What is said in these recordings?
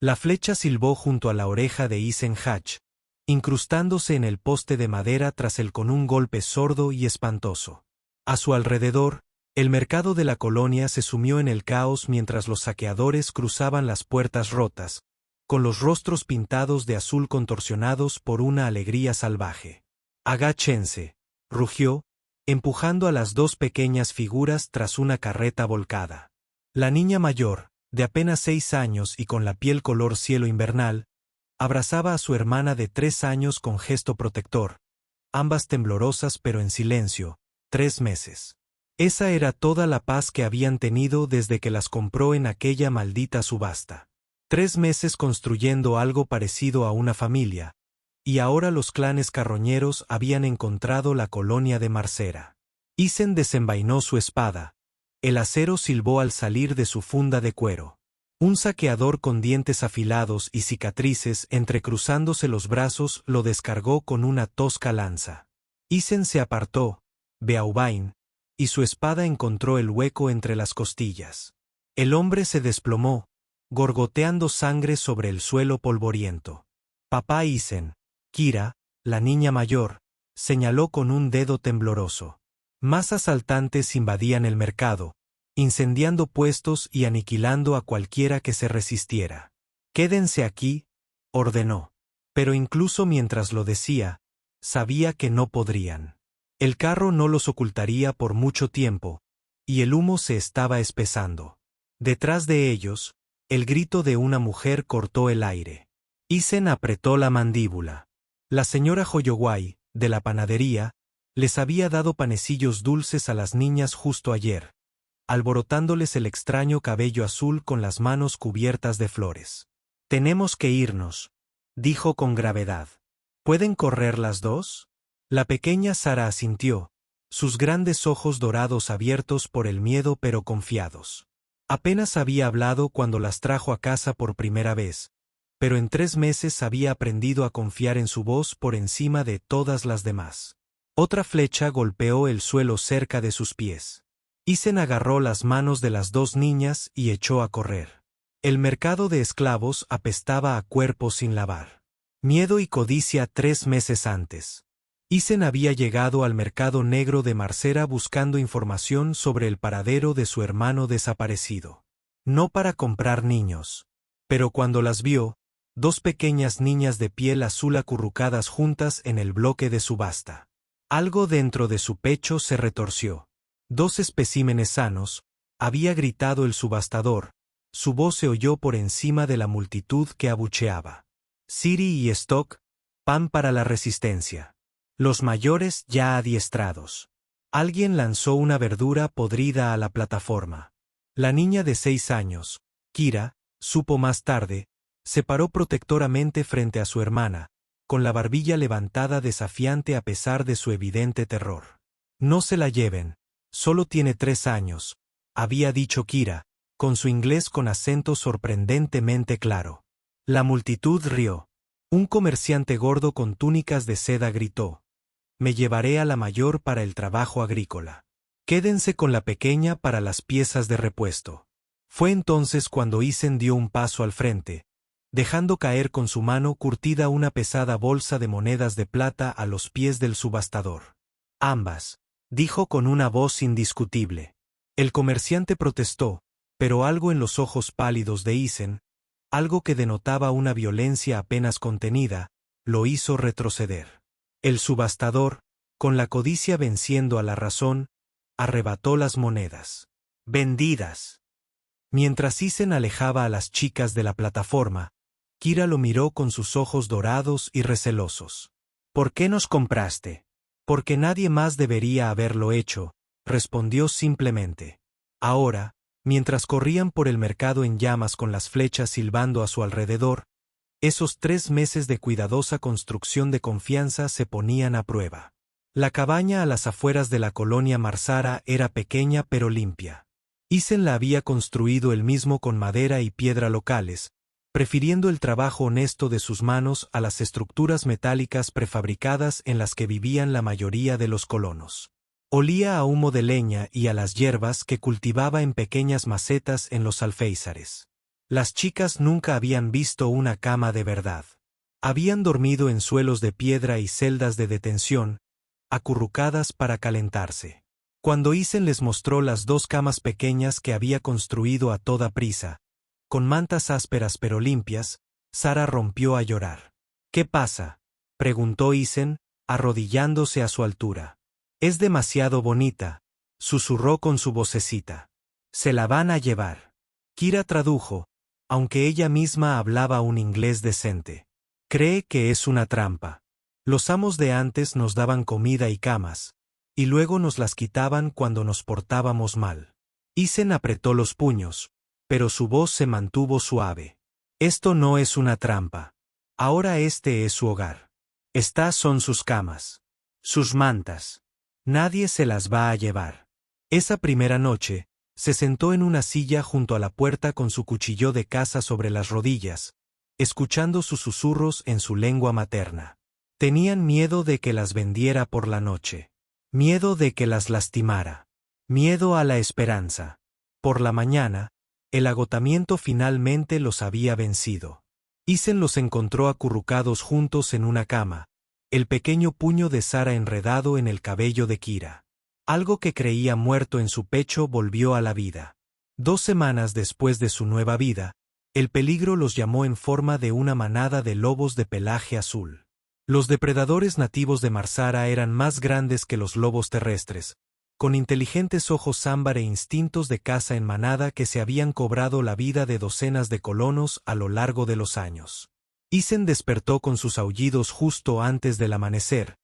La flecha silbó junto a la oreja de Isen Hatch, incrustándose en el poste de madera tras él con un golpe sordo y espantoso. A su alrededor, el mercado de la colonia se sumió en el caos mientras los saqueadores cruzaban las puertas rotas, con los rostros pintados de azul contorsionados por una alegría salvaje. Agáchense, rugió, empujando a las dos pequeñas figuras tras una carreta volcada. La niña mayor, de apenas 6 años y con la piel color cielo invernal, abrazaba a su hermana de 3 años con gesto protector, ambas temblorosas pero en silencio, 3 meses. Esa era toda la paz que habían tenido desde que las compró en aquella maldita subasta. 3 meses construyendo algo parecido a una familia, y ahora los clanes carroñeros habían encontrado la colonia de Marcera. Isen desenvainó su espada. El acero silbó al salir de su funda de cuero. Un saqueador con dientes afilados y cicatrices entrecruzándose los brazos lo descargó con una tosca lanza. Isen se apartó, Beauvain, y su espada encontró el hueco entre las costillas. El hombre se desplomó, gorgoteando sangre sobre el suelo polvoriento. Papá Isen, Kira, la niña mayor, señaló con un dedo tembloroso. Más asaltantes invadían el mercado, incendiando puestos y aniquilando a cualquiera que se resistiera. «Quédense aquí», ordenó. Pero incluso mientras lo decía, sabía que no podrían. El carro no los ocultaría por mucho tiempo, y el humo se estaba espesando. Detrás de ellos, el grito de una mujer cortó el aire. Isen apretó la mandíbula. La señora Hoyowai, de la panadería, les había dado panecillos dulces a las niñas justo ayer, alborotándoles el extraño cabello azul con las manos cubiertas de flores. «Tenemos que irnos», dijo con gravedad. «¿Pueden correr las dos?» La pequeña Sara asintió, sus grandes ojos dorados abiertos por el miedo pero confiados. Apenas había hablado cuando las trajo a casa por primera vez, pero en 3 meses había aprendido a confiar en su voz por encima de todas las demás. Otra flecha golpeó el suelo cerca de sus pies. Isen agarró las manos de las 2 niñas y echó a correr. El mercado de esclavos apestaba a cuerpos sin lavar. Miedo y codicia 3 meses antes. Isen había llegado al mercado negro de Marcera buscando información sobre el paradero de su hermano desaparecido. No para comprar niños. Pero cuando las vio, 2 pequeñas niñas de piel azul acurrucadas juntas en el bloque de subasta. Algo dentro de su pecho se retorció. 2 especímenes sanos, había gritado el subastador, su voz se oyó por encima de la multitud que abucheaba. Siri y Stock, pan para la resistencia. Los mayores ya adiestrados. Alguien lanzó una verdura podrida a la plataforma. La niña de 6 años, Kira, supo más tarde, se paró protectoramente frente a su hermana, con la barbilla levantada desafiante a pesar de su evidente terror. «No se la lleven, solo tiene 3 años», había dicho Kira, con su inglés con acento sorprendentemente claro. La multitud rió. Un comerciante gordo con túnicas de seda gritó: «Me llevaré a la mayor para el trabajo agrícola. Quédense con la pequeña para las piezas de repuesto». Fue entonces cuando Isen dio un paso al frente, dejando caer con su mano curtida una pesada bolsa de monedas de plata a los pies del subastador. «Ambas», dijo con una voz indiscutible. El comerciante protestó, pero algo en los ojos pálidos de Isen, algo que denotaba una violencia apenas contenida, lo hizo retroceder. El subastador, con la codicia venciendo a la razón, arrebató las monedas. «Vendidas». Mientras Isen alejaba a las chicas de la plataforma, Kira lo miró con sus ojos dorados y recelosos. «¿Por qué nos compraste?» «Porque nadie más debería haberlo hecho», respondió simplemente. Ahora, mientras corrían por el mercado en llamas con las flechas silbando a su alrededor, esos 3 meses de cuidadosa construcción de confianza se ponían a prueba. La cabaña a las afueras de la colonia Marsara era pequeña pero limpia. Isen la había construido él mismo con madera y piedra locales, prefiriendo el trabajo honesto de sus manos a las estructuras metálicas prefabricadas en las que vivían la mayoría de los colonos. Olía a humo de leña y a las hierbas que cultivaba en pequeñas macetas en los alféizares. Las chicas nunca habían visto una cama de verdad. Habían dormido en suelos de piedra y celdas de detención, acurrucadas para calentarse. Cuando Isen les mostró las dos camas pequeñas que había construido a toda prisa, con mantas ásperas pero limpias, Sara rompió a llorar. ¿Qué pasa?, preguntó Isen, arrodillándose a su altura. Es demasiado bonita, susurró con su vocecita. Se la van a llevar. Kira tradujo, aunque ella misma hablaba un inglés decente. Cree que es una trampa. Los amos de antes nos daban comida y camas, y luego nos las quitaban cuando nos portábamos mal. Isen apretó los puños, pero su voz se mantuvo suave. Esto no es una trampa. Ahora este es su hogar. Estas son sus camas. Sus mantas. Nadie se las va a llevar. Esa primera noche, se sentó en una silla junto a la puerta con su cuchillo de caza sobre las rodillas, escuchando sus susurros en su lengua materna. Tenían miedo de que las vendiera por la noche. Miedo de que las lastimara. Miedo a la esperanza. Por la mañana, el agotamiento finalmente los había vencido. Isen los encontró acurrucados juntos en una cama, el pequeño puño de Sara enredado en el cabello de Kira. Algo que creía muerto en su pecho volvió a la vida. 2 semanas después de su nueva vida, el peligro los llamó en forma de una manada de lobos de pelaje azul. Los depredadores nativos de Marsara eran más grandes que los lobos terrestres, con inteligentes ojos ámbar e instintos de caza en manada que se habían cobrado la vida de docenas de colonos a lo largo de los años. Isen despertó con sus aullidos justo antes del amanecer.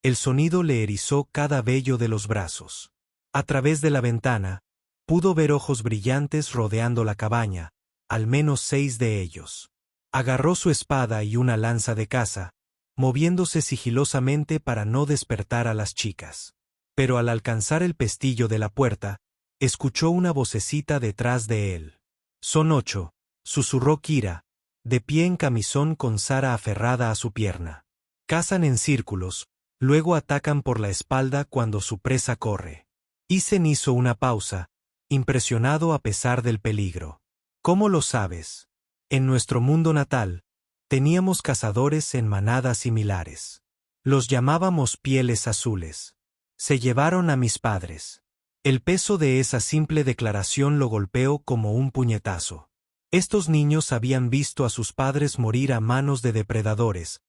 El sonido le erizó cada vello de los brazos. A través de la ventana, pudo ver ojos brillantes rodeando la cabaña, al menos 6 de ellos. Agarró su espada y una lanza de caza, moviéndose sigilosamente para no despertar a las chicas. Pero al alcanzar el pestillo de la puerta, escuchó una vocecita detrás de él. «Son 8», susurró Kira, de pie en camisón con Sara aferrada a su pierna. Cazan en círculos, luego atacan por la espalda cuando su presa corre. Isen hizo una pausa, impresionado a pesar del peligro. «¿Cómo lo sabes? En nuestro mundo natal, teníamos cazadores en manadas similares. Los llamábamos pieles azules. Se llevaron a mis padres». El peso de esa simple declaración lo golpeó como un puñetazo. Estos niños habían visto a sus padres morir a manos de depredadores,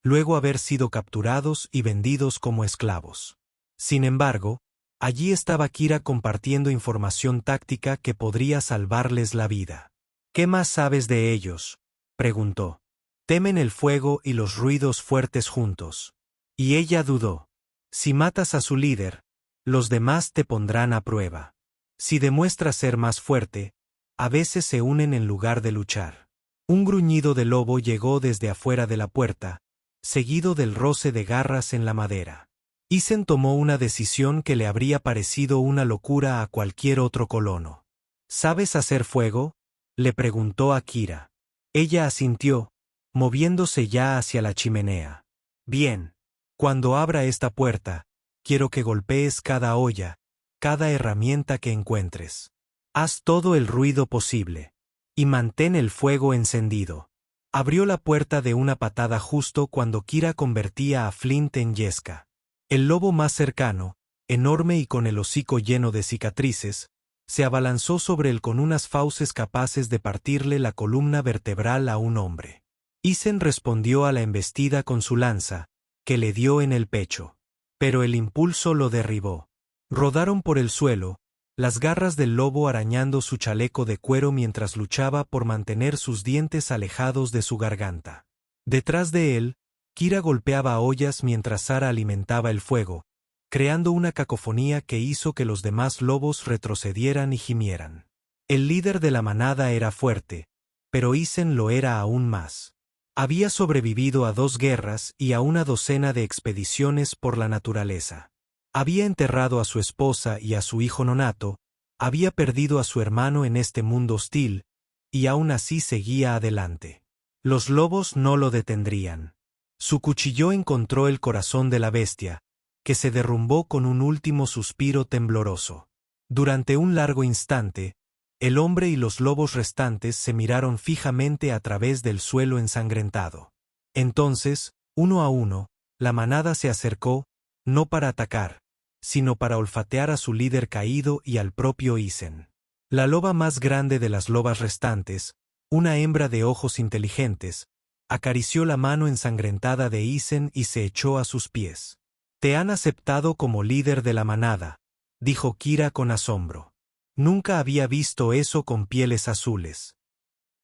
luego haber sido capturados y vendidos como esclavos. Sin embargo, allí estaba Kira compartiendo información táctica que podría salvarles la vida. «¿Qué más sabes de ellos?», preguntó. «Temen el fuego y los ruidos fuertes juntos». Y ella dudó. «Si matas a su líder, los demás te pondrán a prueba. Si demuestras ser más fuerte, a veces se unen en lugar de luchar». Un gruñido de lobo llegó desde afuera de la puerta, seguido del roce de garras en la madera. Isen tomó una decisión que le habría parecido una locura a cualquier otro colono. «¿Sabes hacer fuego?», le preguntó a Kira. Ella asintió, moviéndose ya hacia la chimenea. «Bien. Cuando abra esta puerta, quiero que golpees cada olla, cada herramienta que encuentres. Haz todo el ruido posible. Y mantén el fuego encendido». Abrió la puerta de una patada justo cuando Kira convertía a Flint en yesca. El lobo más cercano, enorme y con el hocico lleno de cicatrices, se abalanzó sobre él con unas fauces capaces de partirle la columna vertebral a un hombre. Isen respondió a la embestida con su lanza, que le dio en el pecho. Pero el impulso lo derribó. Rodaron por el suelo, las garras del lobo arañando su chaleco de cuero mientras luchaba por mantener sus dientes alejados de su garganta. Detrás de él, Kira golpeaba ollas mientras Sara alimentaba el fuego, creando una cacofonía que hizo que los demás lobos retrocedieran y gimieran. El líder de la manada era fuerte, pero Isen lo era aún más. Había sobrevivido a 2 guerras y a una docena de expediciones por la naturaleza. Había enterrado a su esposa y a su hijo nonato, había perdido a su hermano en este mundo hostil, y aún así seguía adelante. Los lobos no lo detendrían. Su cuchillo encontró el corazón de la bestia, que se derrumbó con un último suspiro tembloroso. Durante un largo instante, El hombre y los lobos restantes se miraron fijamente a través del suelo ensangrentado. Entonces, uno a uno, la manada se acercó, no para atacar, sino para olfatear a su líder caído y al propio Isen. La loba más grande de las lobas restantes, una hembra de ojos inteligentes, acarició la mano ensangrentada de Isen y se echó a sus pies. «Te han aceptado como líder de la manada», dijo Kira con asombro. Nunca había visto eso con pieles azules.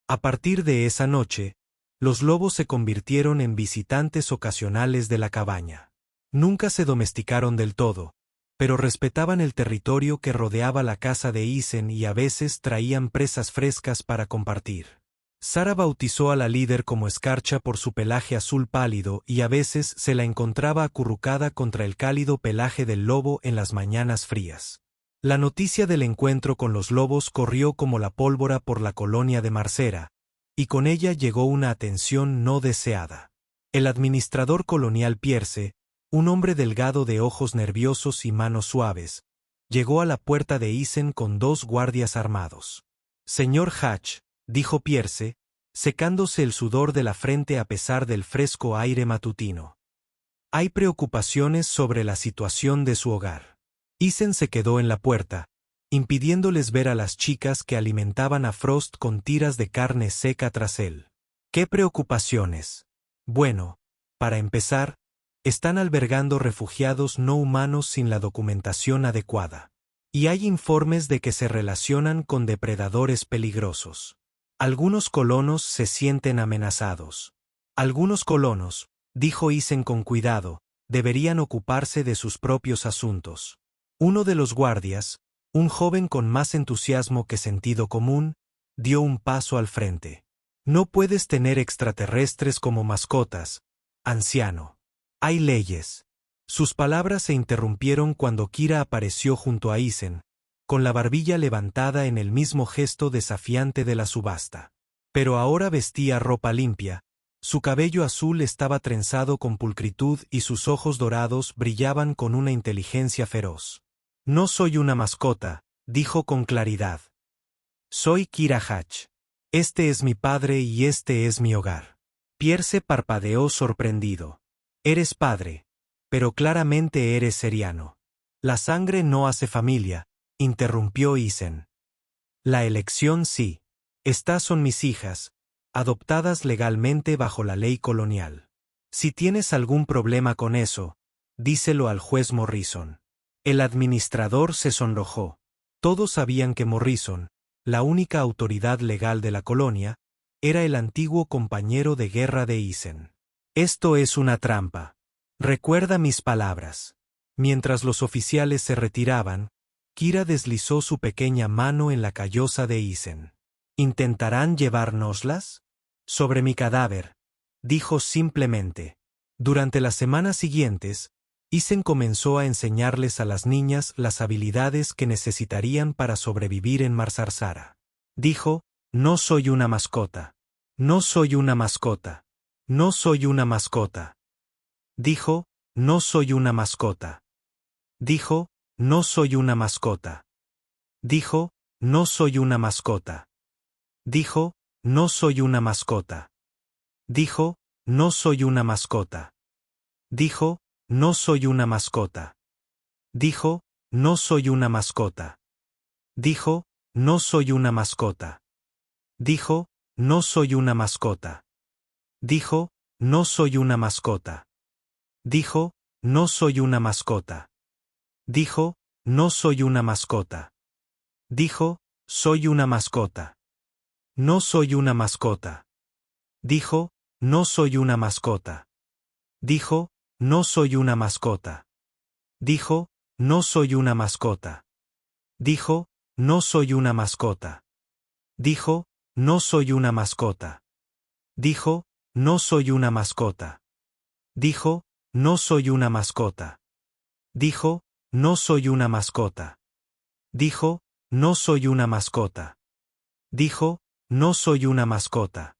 A partir de esa noche, los lobos se convirtieron en visitantes ocasionales de la cabaña. Nunca se domesticaron del todo, pero respetaban el territorio que rodeaba la casa de Isen y a veces traían presas frescas para compartir. Sara bautizó a la líder como Escarcha por su pelaje azul pálido y a veces se la encontraba acurrucada contra el cálido pelaje del lobo en las mañanas frías. La noticia del encuentro con los lobos corrió como la pólvora por la colonia de Marcera, y con ella llegó una atención no deseada. El administrador colonial Pierce, un hombre delgado de ojos nerviosos y manos suaves, llegó a la puerta de Isen con 2 guardias armados. «Señor Hatch», dijo Pierce, secándose el sudor de la frente a pesar del fresco aire matutino. «Hay preocupaciones sobre la situación de su hogar». Isen se quedó en la puerta, impidiéndoles ver a las chicas que alimentaban a Frost con tiras de carne seca tras él. «¿Qué preocupaciones?» «Bueno, para empezar, están albergando refugiados no humanos sin la documentación adecuada. Y hay informes de que se relacionan con depredadores peligrosos. Algunos colonos se sienten amenazados. Algunos colonos», dijo Isen con cuidado, «deberían ocuparse de sus propios asuntos». Uno de los guardias, un joven con más entusiasmo que sentido común, dio un paso al frente. «No puedes tener extraterrestres como mascotas, anciano. Hay leyes». Sus palabras se interrumpieron cuando Kira apareció junto a Isen, con la barbilla levantada en el mismo gesto desafiante de la subasta. Pero ahora vestía ropa limpia, su cabello azul estaba trenzado con pulcritud y sus ojos dorados brillaban con una inteligencia feroz. «No soy una mascota», dijo con claridad. «Soy Kira Hatch. Este es mi padre y este es mi hogar». Pierce parpadeó sorprendido. «Eres padre, pero claramente eres seriano». «La sangre no hace familia», interrumpió Isen. «La elección sí. Estas son mis hijas, adoptadas legalmente bajo la ley colonial. Si tienes algún problema con eso, díselo al juez Morrison». El administrador se sonrojó. Todos sabían que Morrison, la única autoridad legal de la colonia, era el antiguo compañero de guerra de Isen. «Esto es una trampa. Recuerda mis palabras». Mientras los oficiales se retiraban, Kira deslizó su pequeña mano en la callosa de Isen. «¿Intentarán llevárnoslas?» «Sobre mi cadáver», dijo simplemente. Durante las semanas siguientes, Isen comenzó a enseñarles a las niñas las habilidades que necesitarían para sobrevivir en Marsarsara. Dijo: «No soy una mascota. No soy una mascota. No soy una mascota». Dijo: «No soy una mascota». Dijo: «No soy una mascota». Dijo: «No soy una mascota». Dijo: «No soy una mascota». Dijo: «No soy una mascota». Dijo: «No soy una mascota». Dijo: «No soy una mascota». Dijo: «No soy una mascota». Dijo: «No soy una mascota». Dijo: «No soy una mascota». Dijo: «No soy una mascota». Dijo: «No soy una mascota». Dijo: «Soy una mascota». «No soy una mascota». Dijo: «No soy una mascota». Dijo: «No soy una mascota». Dijo: «No soy una mascota». Dijo: «No soy una mascota». Dijo: «No soy una mascota». Dijo: «No soy una mascota». Dijo: «No soy una mascota». Dijo: «No soy una mascota». Dijo: «No soy una mascota». Dijo: «No soy una mascota».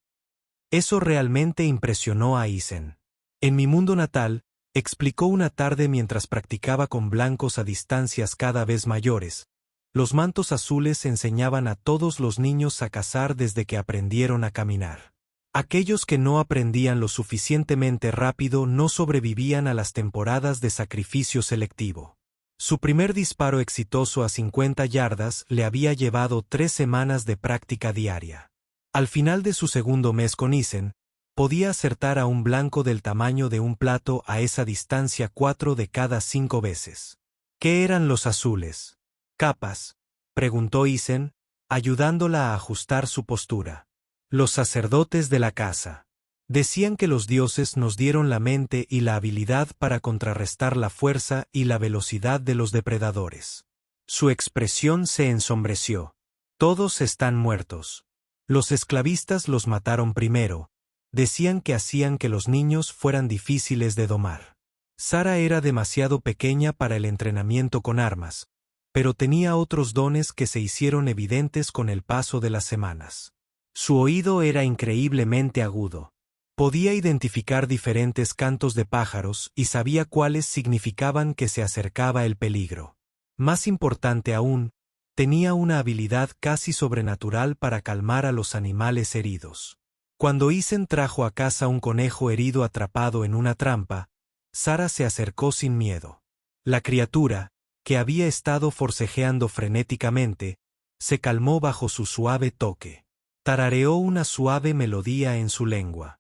Eso realmente impresionó a Isen. «En mi mundo natal», explicó una tarde mientras practicaba con blancos a distancias cada vez mayores, Los mantos azules enseñaban a todos los niños a cazar desde que aprendieron a caminar. Aquellos que no aprendían lo suficientemente rápido no sobrevivían a las temporadas de sacrificio selectivo. Su primer disparo exitoso a 50 yardas le había llevado 3 semanas de práctica diaria. Al final de su segundo mes con Isen, podía acertar a un blanco del tamaño de un plato a esa distancia 4 de cada 5 veces. ¿Qué eran los azules? ¿Capas?, preguntó Isen, ayudándola a ajustar su postura. Los sacerdotes de la casa. Decían que los dioses nos dieron la mente y la habilidad para contrarrestar la fuerza y la velocidad de los depredadores. Su expresión se ensombreció. Todos están muertos. Los esclavistas los mataron primero. Decían que hacían que los niños fueran difíciles de domar. Sara era demasiado pequeña para el entrenamiento con armas, pero tenía otros dones que se hicieron evidentes con el paso de las semanas. Su oído era increíblemente agudo. Podía identificar diferentes cantos de pájaros y sabía cuáles significaban que se acercaba el peligro. Más importante aún, tenía una habilidad casi sobrenatural para calmar a los animales heridos. Cuando Isen trajo a casa un conejo herido atrapado en una trampa, Sara se acercó sin miedo. La criatura, que había estado forcejeando frenéticamente, se calmó bajo su suave toque. Tarareó una suave melodía en su lengua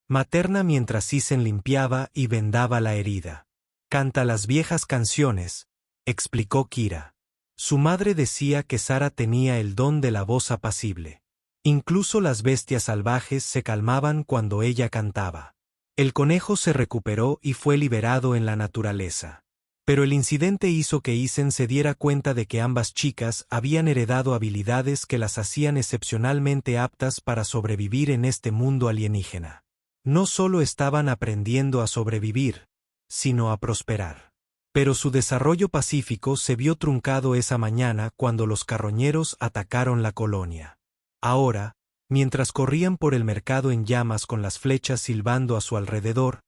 materna mientras Isen limpiaba y vendaba la herida. «Canta las viejas canciones», explicó Kira. Su madre decía que Sara tenía el don de la voz apacible. Incluso las bestias salvajes se calmaban cuando ella cantaba. El conejo se recuperó y fue liberado en la naturaleza. Pero el incidente hizo que Isen se diera cuenta de que ambas chicas habían heredado habilidades que las hacían excepcionalmente aptas para sobrevivir en este mundo alienígena. No solo estaban aprendiendo a sobrevivir, sino a prosperar. Pero su desarrollo pacífico se vio truncado esa mañana cuando los carroñeros atacaron la colonia. Ahora, mientras corrían por el mercado en llamas con las flechas silbando a su alrededor,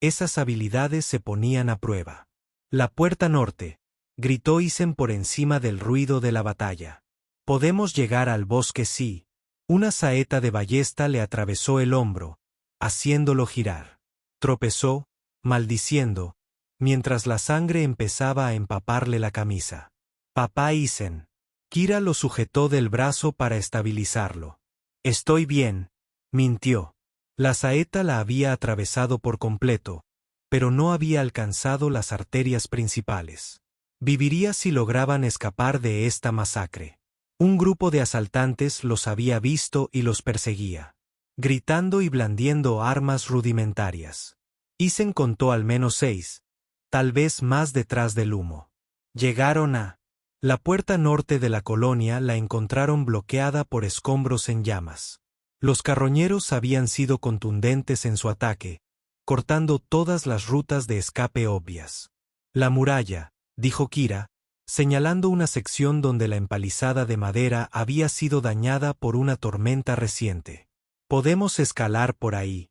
esas habilidades se ponían a prueba. «La puerta norte», gritó Isen por encima del ruido de la batalla. «Podemos llegar al bosque sí». Una saeta de ballesta le atravesó el hombro, haciéndolo girar. Tropezó, maldiciendo, mientras la sangre empezaba a empaparle la camisa. «Papá Isen». Kira lo sujetó del brazo para estabilizarlo. «Estoy bien», mintió. La saeta la había atravesado por completo, pero no había alcanzado las arterias principales. Viviría si lograban escapar de esta masacre. Un grupo de asaltantes los había visto y los perseguía, gritando y blandiendo armas rudimentarias. Isen contó al menos 6, tal vez más detrás del humo. Llegaron a la puerta norte de la colonia, la encontraron bloqueada por escombros en llamas. Los carroñeros habían sido contundentes en su ataque, cortando todas las rutas de escape obvias. «La muralla», dijo Kira, señalando una sección donde la empalizada de madera había sido dañada por una tormenta reciente. «Podemos escalar por ahí».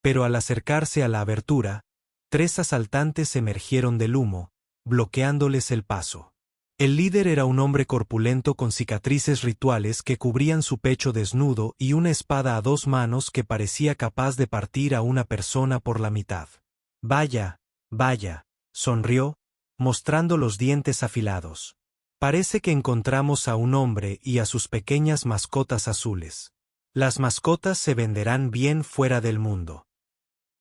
Pero al acercarse a la abertura, 3 asaltantes emergieron del humo, bloqueándoles el paso. El líder era un hombre corpulento con cicatrices rituales que cubrían su pecho desnudo y una espada a 2 manos que parecía capaz de partir a una persona por la mitad. «Vaya, vaya», sonrió, mostrando los dientes afilados. «Parece que encontramos a un hombre y a sus pequeñas mascotas azules. Las mascotas se venderán bien fuera del mundo».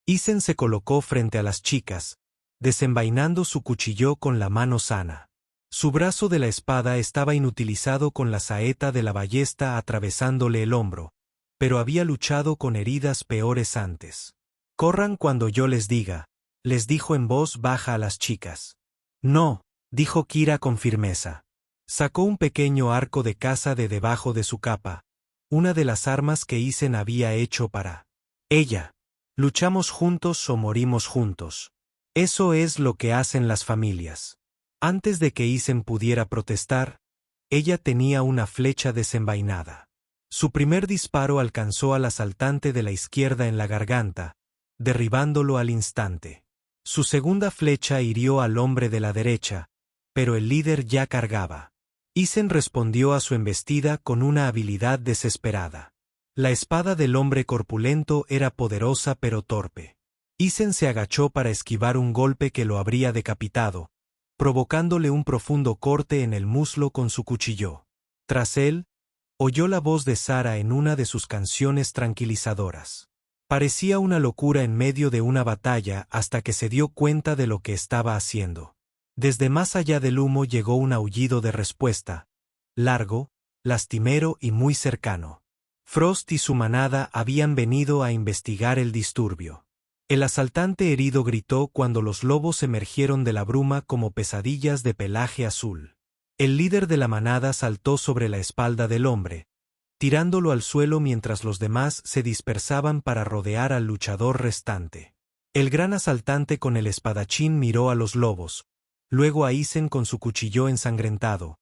Isen se colocó frente a las chicas, desenvainando su cuchillo con la mano sana. Su brazo de la espada estaba inutilizado con la saeta de la ballesta atravesándole el hombro, pero había luchado con heridas peores antes. «Corran cuando yo les diga», les dijo en voz baja a las chicas. «No», dijo Kira con firmeza. Sacó un pequeño arco de caza de debajo de su capa, una de las armas que Isen había hecho para ella. «Luchamos juntos o morimos juntos. Eso es lo que hacen las familias». Antes de que Isen pudiera protestar, ella tenía una flecha desenvainada. Su primer disparo alcanzó al asaltante de la izquierda en la garganta, derribándolo al instante. Su segunda flecha hirió al hombre de la derecha, pero el líder ya cargaba. Isen respondió a su embestida con una habilidad desesperada. La espada del hombre corpulento era poderosa pero torpe. Isen se agachó para esquivar un golpe que lo habría decapitado, provocándole un profundo corte en el muslo con su cuchillo. Tras él, oyó la voz de Sara en una de sus canciones tranquilizadoras. Parecía una locura en medio de una batalla hasta que se dio cuenta de lo que estaba haciendo. Desde más allá del humo llegó un aullido de respuesta, largo, lastimero y muy cercano. Frost y su manada habían venido a investigar el disturbio. El asaltante herido gritó cuando los lobos emergieron de la bruma como pesadillas de pelaje azul. El líder de la manada saltó sobre la espalda del hombre, tirándolo al suelo mientras los demás se dispersaban para rodear al luchador restante. El gran asaltante con el espadachín miró a los lobos, luego a Isen con su cuchillo ensangrentado,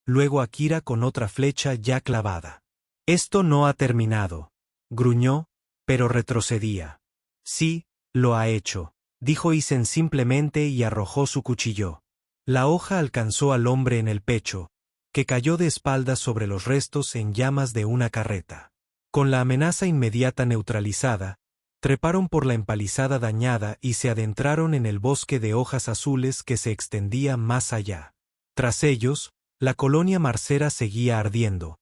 luego a Kira con otra flecha ya clavada. Esto no ha terminado, gruñó, pero retrocedía. Sí, lo ha hecho, dijo Isen simplemente y arrojó su cuchillo. La hoja alcanzó al hombre en el pecho, que cayó de espaldas sobre los restos en llamas de una carreta. Con la amenaza inmediata neutralizada, treparon por la empalizada dañada y se adentraron en el bosque de hojas azules que se extendía más allá. Tras ellos, la colonia marcera seguía ardiendo.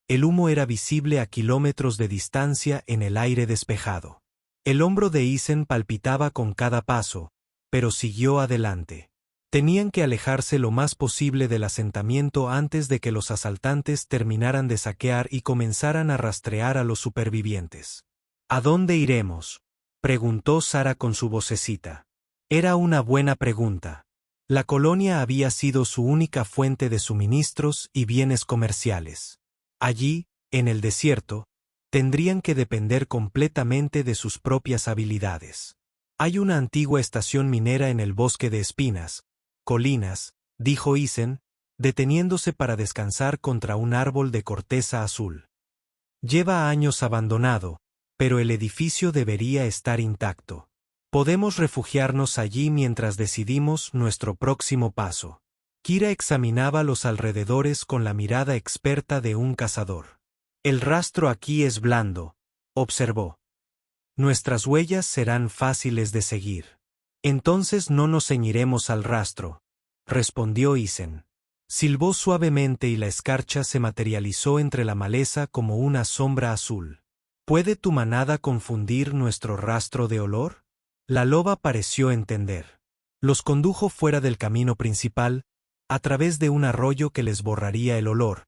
El humo era visible a kilómetros de distancia en el aire despejado. El hombro de Isen palpitaba con cada paso, pero siguió adelante. Tenían que alejarse lo más posible del asentamiento antes de que los asaltantes terminaran de saquear y comenzaran a rastrear a los supervivientes. ¿A dónde iremos?, preguntó Sara con su vocecita. Era una buena pregunta. La colonia había sido su única fuente de suministros y bienes comerciales. Allí, en el desierto, tendrían que depender completamente de sus propias habilidades. Hay una antigua estación minera en el bosque de espinas, colinas, dijo Isen, deteniéndose para descansar contra un árbol de corteza azul. Lleva años abandonado, pero el edificio debería estar intacto. Podemos refugiarnos allí mientras decidimos nuestro próximo paso. Kira examinaba los alrededores con la mirada experta de un cazador. El rastro aquí es blando, observó. Nuestras huellas serán fáciles de seguir. Entonces no nos ceñiremos al rastro, respondió Isen. Silbó suavemente y la escarcha se materializó entre la maleza como una sombra azul. ¿Puede tu manada confundir nuestro rastro de olor? La loba pareció entender. Los condujo fuera del camino principal, a través de un arroyo que les borraría el olor,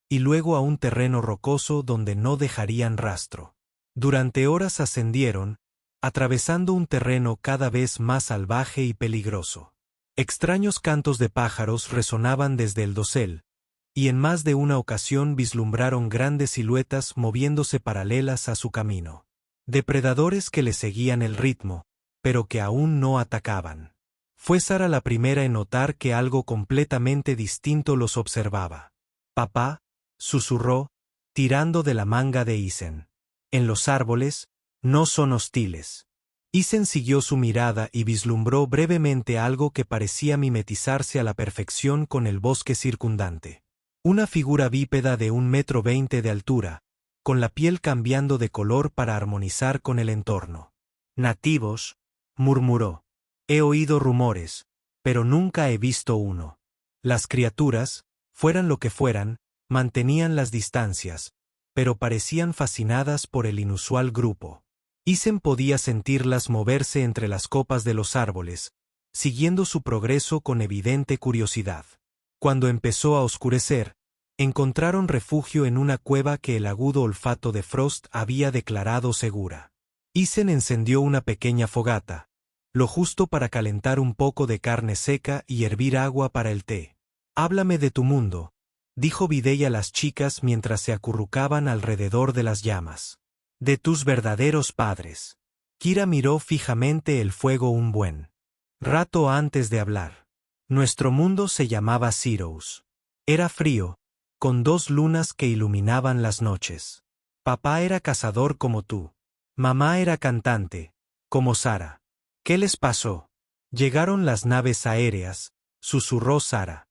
y luego a un terreno rocoso donde no dejarían rastro. Durante horas ascendieron, atravesando un terreno cada vez más salvaje y peligroso. Extraños cantos de pájaros resonaban desde el dosel, y en más de una ocasión vislumbraron grandes siluetas moviéndose paralelas a su camino. Depredadores que le seguían el ritmo, pero que aún no atacaban. Fue Sara la primera en notar que algo completamente distinto los observaba. «Papá», susurró, tirando de la manga de Isen. «En los árboles, no son hostiles». Isen siguió su mirada y vislumbró brevemente algo que parecía mimetizarse a la perfección con el bosque circundante. Una figura bípeda de 1,20 m de altura, con la piel cambiando de color para armonizar con el entorno. «Nativos», murmuró. «He oído rumores, pero nunca he visto uno». Las criaturas, fueran lo que fueran, mantenían las distancias, pero parecían fascinadas por el inusual grupo. Isen podía sentirlas moverse entre las copas de los árboles, siguiendo su progreso con evidente curiosidad. Cuando empezó a oscurecer, encontraron refugio en una cueva que el agudo olfato de Frost había declarado segura. Isen encendió una pequeña fogata, lo justo para calentar un poco de carne seca y hervir agua para el té. «Háblame de tu mundo», dijo Videy a las chicas mientras se acurrucaban alrededor de las llamas. «De tus verdaderos padres». Kira miró fijamente el fuego un buen rato antes de hablar. «Nuestro mundo se llamaba Sirius. Era frío, con 2 lunas que iluminaban las noches. Papá era cazador como tú. Mamá era cantante, como Sara». «¿Qué les pasó?» «Llegaron las naves aéreas», susurró Sara.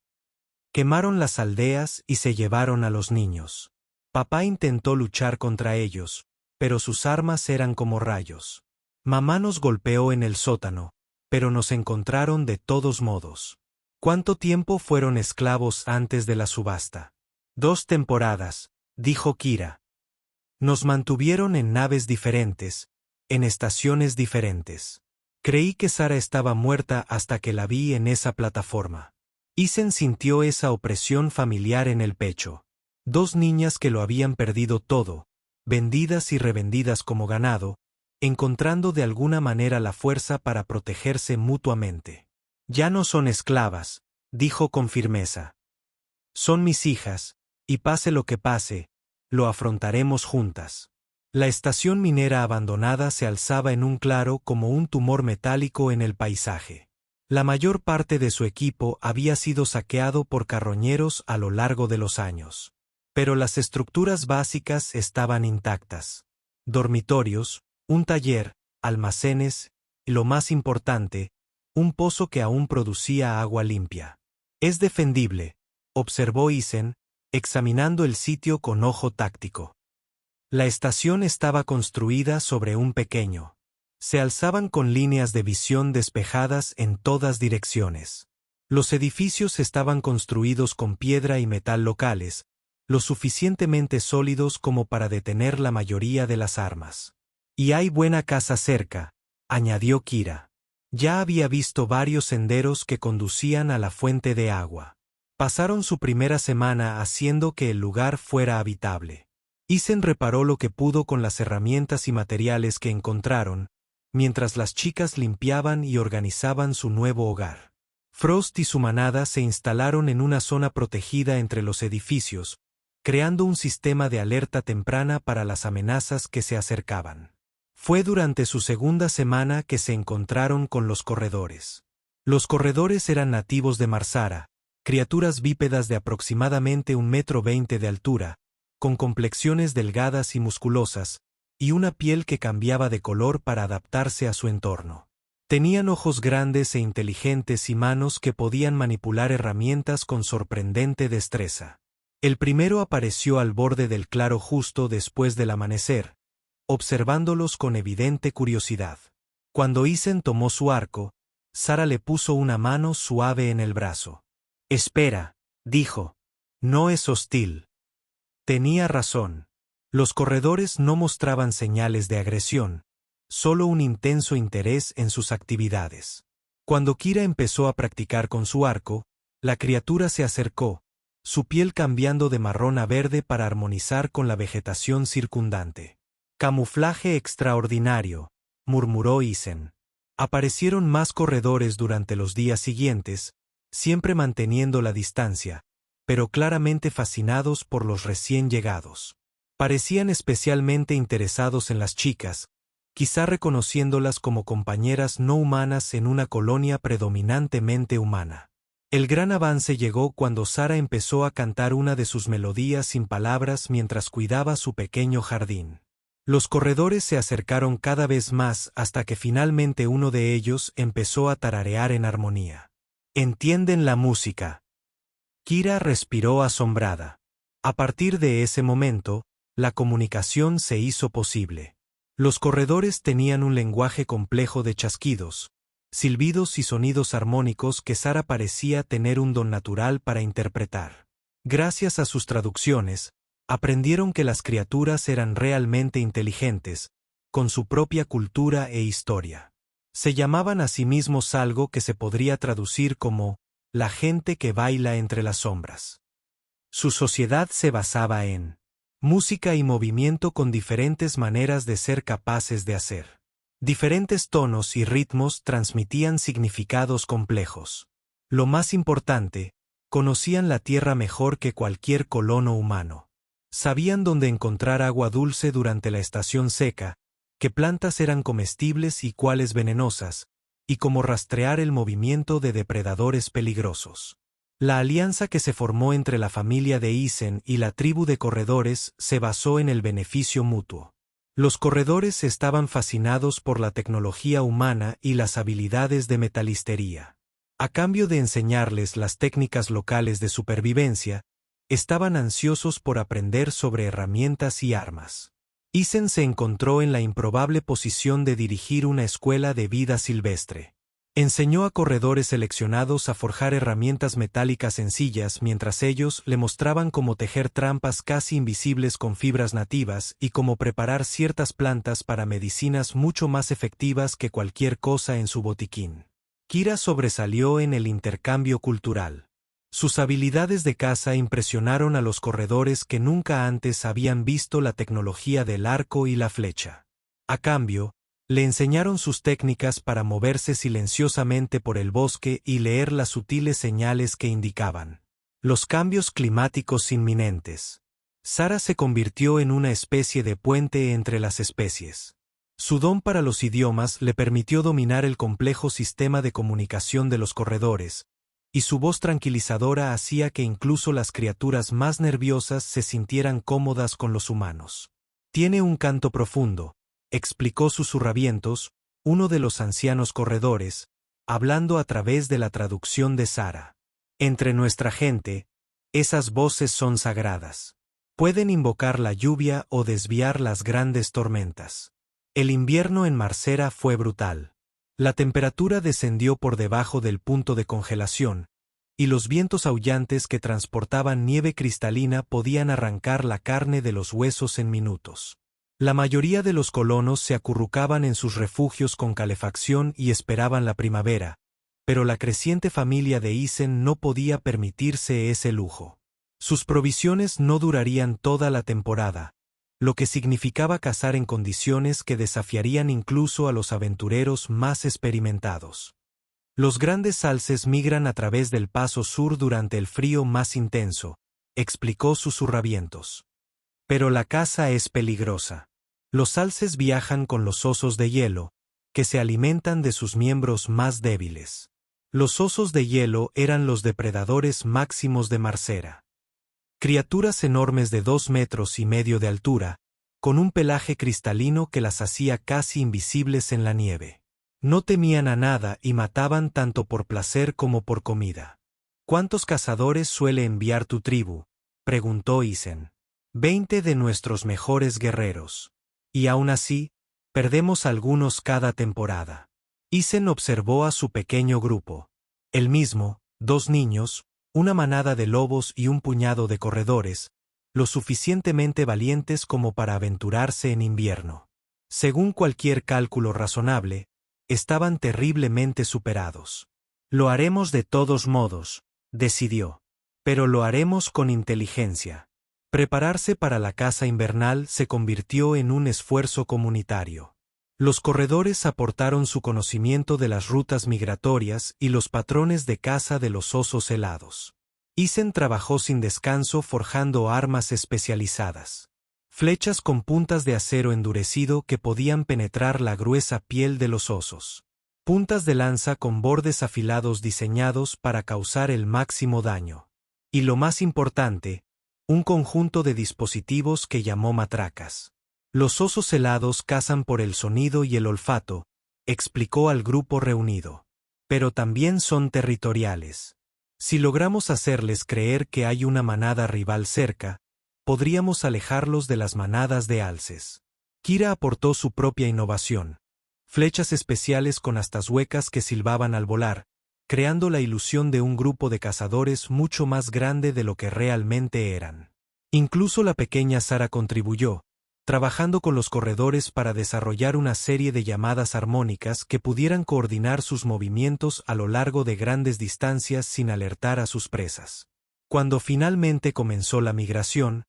Quemaron las aldeas y se llevaron a los niños. Papá intentó luchar contra ellos, pero sus armas eran como rayos. Mamá nos golpeó en el sótano, pero nos encontraron de todos modos. ¿Cuánto tiempo fueron esclavos antes de la subasta? 2 temporadas, dijo Kira. Nos mantuvieron en naves diferentes, en estaciones diferentes. Creí que Sara estaba muerta hasta que la vi en esa plataforma. Isen sintió esa opresión familiar en el pecho. 2 niñas que lo habían perdido todo, vendidas y revendidas como ganado, encontrando de alguna manera la fuerza para protegerse mutuamente. Ya no son esclavas, dijo con firmeza. Son mis hijas, y pase lo que pase, lo afrontaremos juntas. La estación minera abandonada se alzaba en un claro como un tumor metálico en el paisaje. La mayor parte de su equipo había sido saqueado por carroñeros a lo largo de los años. Pero las estructuras básicas estaban intactas. Dormitorios, un taller, almacenes, y lo más importante, un pozo que aún producía agua limpia. Es defendible, observó Isen, examinando el sitio con ojo táctico. La estación estaba construida sobre un pequeño. Se alzaban con líneas de visión despejadas en todas direcciones. Los edificios estaban construidos con piedra y metal locales, lo suficientemente sólidos como para detener la mayoría de las armas. Y hay buena casa cerca, añadió Kira. Ya había visto varios senderos que conducían a la fuente de agua. Pasaron su primera semana haciendo que el lugar fuera habitable. Isen reparó lo que pudo con las herramientas y materiales que encontraron, mientras las chicas limpiaban y organizaban su nuevo hogar. Frost y su manada se instalaron en una zona protegida entre los edificios, creando un sistema de alerta temprana para las amenazas que se acercaban. Fue durante su segunda semana que se encontraron con los corredores. Los corredores eran nativos de Marsara, criaturas bípedas de aproximadamente 1,20 m de altura, con complexiones delgadas y musculosas, y una piel que cambiaba de color para adaptarse a su entorno. Tenían ojos grandes e inteligentes y manos que podían manipular herramientas con sorprendente destreza. El primero apareció al borde del claro justo después del amanecer, observándolos con evidente curiosidad. Cuando Isen tomó su arco, Sara le puso una mano suave en el brazo. «Espera», dijo. «No es hostil». Tenía razón. Los corredores no mostraban señales de agresión, solo un intenso interés en sus actividades. Cuando Kira empezó a practicar con su arco, la criatura se acercó, su piel cambiando de marrón a verde para armonizar con la vegetación circundante. «Camuflaje extraordinario», murmuró Isen. Aparecieron más corredores durante los días siguientes, siempre manteniendo la distancia, pero claramente fascinados por los recién llegados. Parecían especialmente interesados en las chicas, quizá reconociéndolas como compañeras no humanas en una colonia predominantemente humana. El gran avance llegó cuando Sara empezó a cantar una de sus melodías sin palabras mientras cuidaba su pequeño jardín. Los corredores se acercaron cada vez más hasta que finalmente uno de ellos empezó a tararear en armonía. «¿Entienden la música?». Kira respiró asombrada. A partir de ese momento, la comunicación se hizo posible. Los corredores tenían un lenguaje complejo de chasquidos, silbidos y sonidos armónicos que Sara parecía tener un don natural para interpretar. Gracias a sus traducciones, aprendieron que las criaturas eran realmente inteligentes, con su propia cultura e historia. Se llamaban a sí mismos algo que se podría traducir como la gente que baila entre las sombras. Su sociedad se basaba en música y movimiento con diferentes maneras de ser capaces de hacer. Diferentes tonos y ritmos transmitían significados complejos. Lo más importante, conocían la tierra mejor que cualquier colono humano. Sabían dónde encontrar agua dulce durante la estación seca, qué plantas eran comestibles y cuáles venenosas, y cómo rastrear el movimiento de depredadores peligrosos. La alianza que se formó entre la familia de Isen y la tribu de corredores se basó en el beneficio mutuo. Los corredores estaban fascinados por la tecnología humana y las habilidades de metalistería. A cambio de enseñarles las técnicas locales de supervivencia, estaban ansiosos por aprender sobre herramientas y armas. Isen se encontró en la improbable posición de dirigir una escuela de vida silvestre. Enseñó a corredores seleccionados a forjar herramientas metálicas sencillas mientras ellos le mostraban cómo tejer trampas casi invisibles con fibras nativas y cómo preparar ciertas plantas para medicinas mucho más efectivas que cualquier cosa en su botiquín. Kira sobresalió en el intercambio cultural. Sus habilidades de caza impresionaron a los corredores que nunca antes habían visto la tecnología del arco y la flecha. A cambio, le enseñaron sus técnicas para moverse silenciosamente por el bosque y leer las sutiles señales que indicaban los cambios climáticos inminentes. Sara se convirtió en una especie de puente entre las especies. Su don para los idiomas le permitió dominar el complejo sistema de comunicación de los corredores, y su voz tranquilizadora hacía que incluso las criaturas más nerviosas se sintieran cómodas con los humanos. Tiene un canto profundo, explicó susurravientos, uno de los ancianos corredores, hablando a través de la traducción de Sara. Entre nuestra gente, esas voces son sagradas. Pueden invocar la lluvia o desviar las grandes tormentas. El invierno en Marcera fue brutal. La temperatura descendió por debajo del punto de congelación, y los vientos aullantes que transportaban nieve cristalina podían arrancar la carne de los huesos en minutos. La mayoría de los colonos se acurrucaban en sus refugios con calefacción y esperaban la primavera, pero la creciente familia de Isen no podía permitirse ese lujo. Sus provisiones no durarían toda la temporada, lo que significaba cazar en condiciones que desafiarían incluso a los aventureros más experimentados. Los grandes alces migran a través del paso sur durante el frío más intenso, explicó susurravientos. Pero la caza es peligrosa. Los alces viajan con los osos de hielo, que se alimentan de sus miembros más débiles. Los osos de hielo eran los depredadores máximos de Marcera. Criaturas enormes de 2,5 metros de altura, con un pelaje cristalino que las hacía casi invisibles en la nieve. No temían a nada y mataban tanto por placer como por comida. ¿Cuántos cazadores suele enviar tu tribu?, preguntó Isen. 20 de nuestros mejores guerreros. Y aún así, perdemos algunos cada temporada. Isen observó a su pequeño grupo. Él mismo, 2 niños, una manada de lobos y un puñado de corredores, lo suficientemente valientes como para aventurarse en invierno. Según cualquier cálculo razonable, estaban terriblemente superados. Lo haremos de todos modos, decidió. Pero lo haremos con inteligencia. Prepararse para la caza invernal se convirtió en un esfuerzo comunitario. Los corredores aportaron su conocimiento de las rutas migratorias y los patrones de caza de los osos helados. Isen trabajó sin descanso forjando armas especializadas. Flechas con puntas de acero endurecido que podían penetrar la gruesa piel de los osos. Puntas de lanza con bordes afilados diseñados para causar el máximo daño. Y lo más importante, un conjunto de dispositivos que llamó matracas. Los osos helados cazan por el sonido y el olfato, explicó al grupo reunido. Pero también son territoriales. Si logramos hacerles creer que hay una manada rival cerca, podríamos alejarlos de las manadas de alces. Kira aportó su propia innovación. Flechas especiales con astas huecas que silbaban al volar, creando la ilusión de un grupo de cazadores mucho más grande de lo que realmente eran. Incluso la pequeña Sara contribuyó, trabajando con los corredores para desarrollar una serie de llamadas armónicas que pudieran coordinar sus movimientos a lo largo de grandes distancias sin alertar a sus presas. Cuando finalmente comenzó la migración,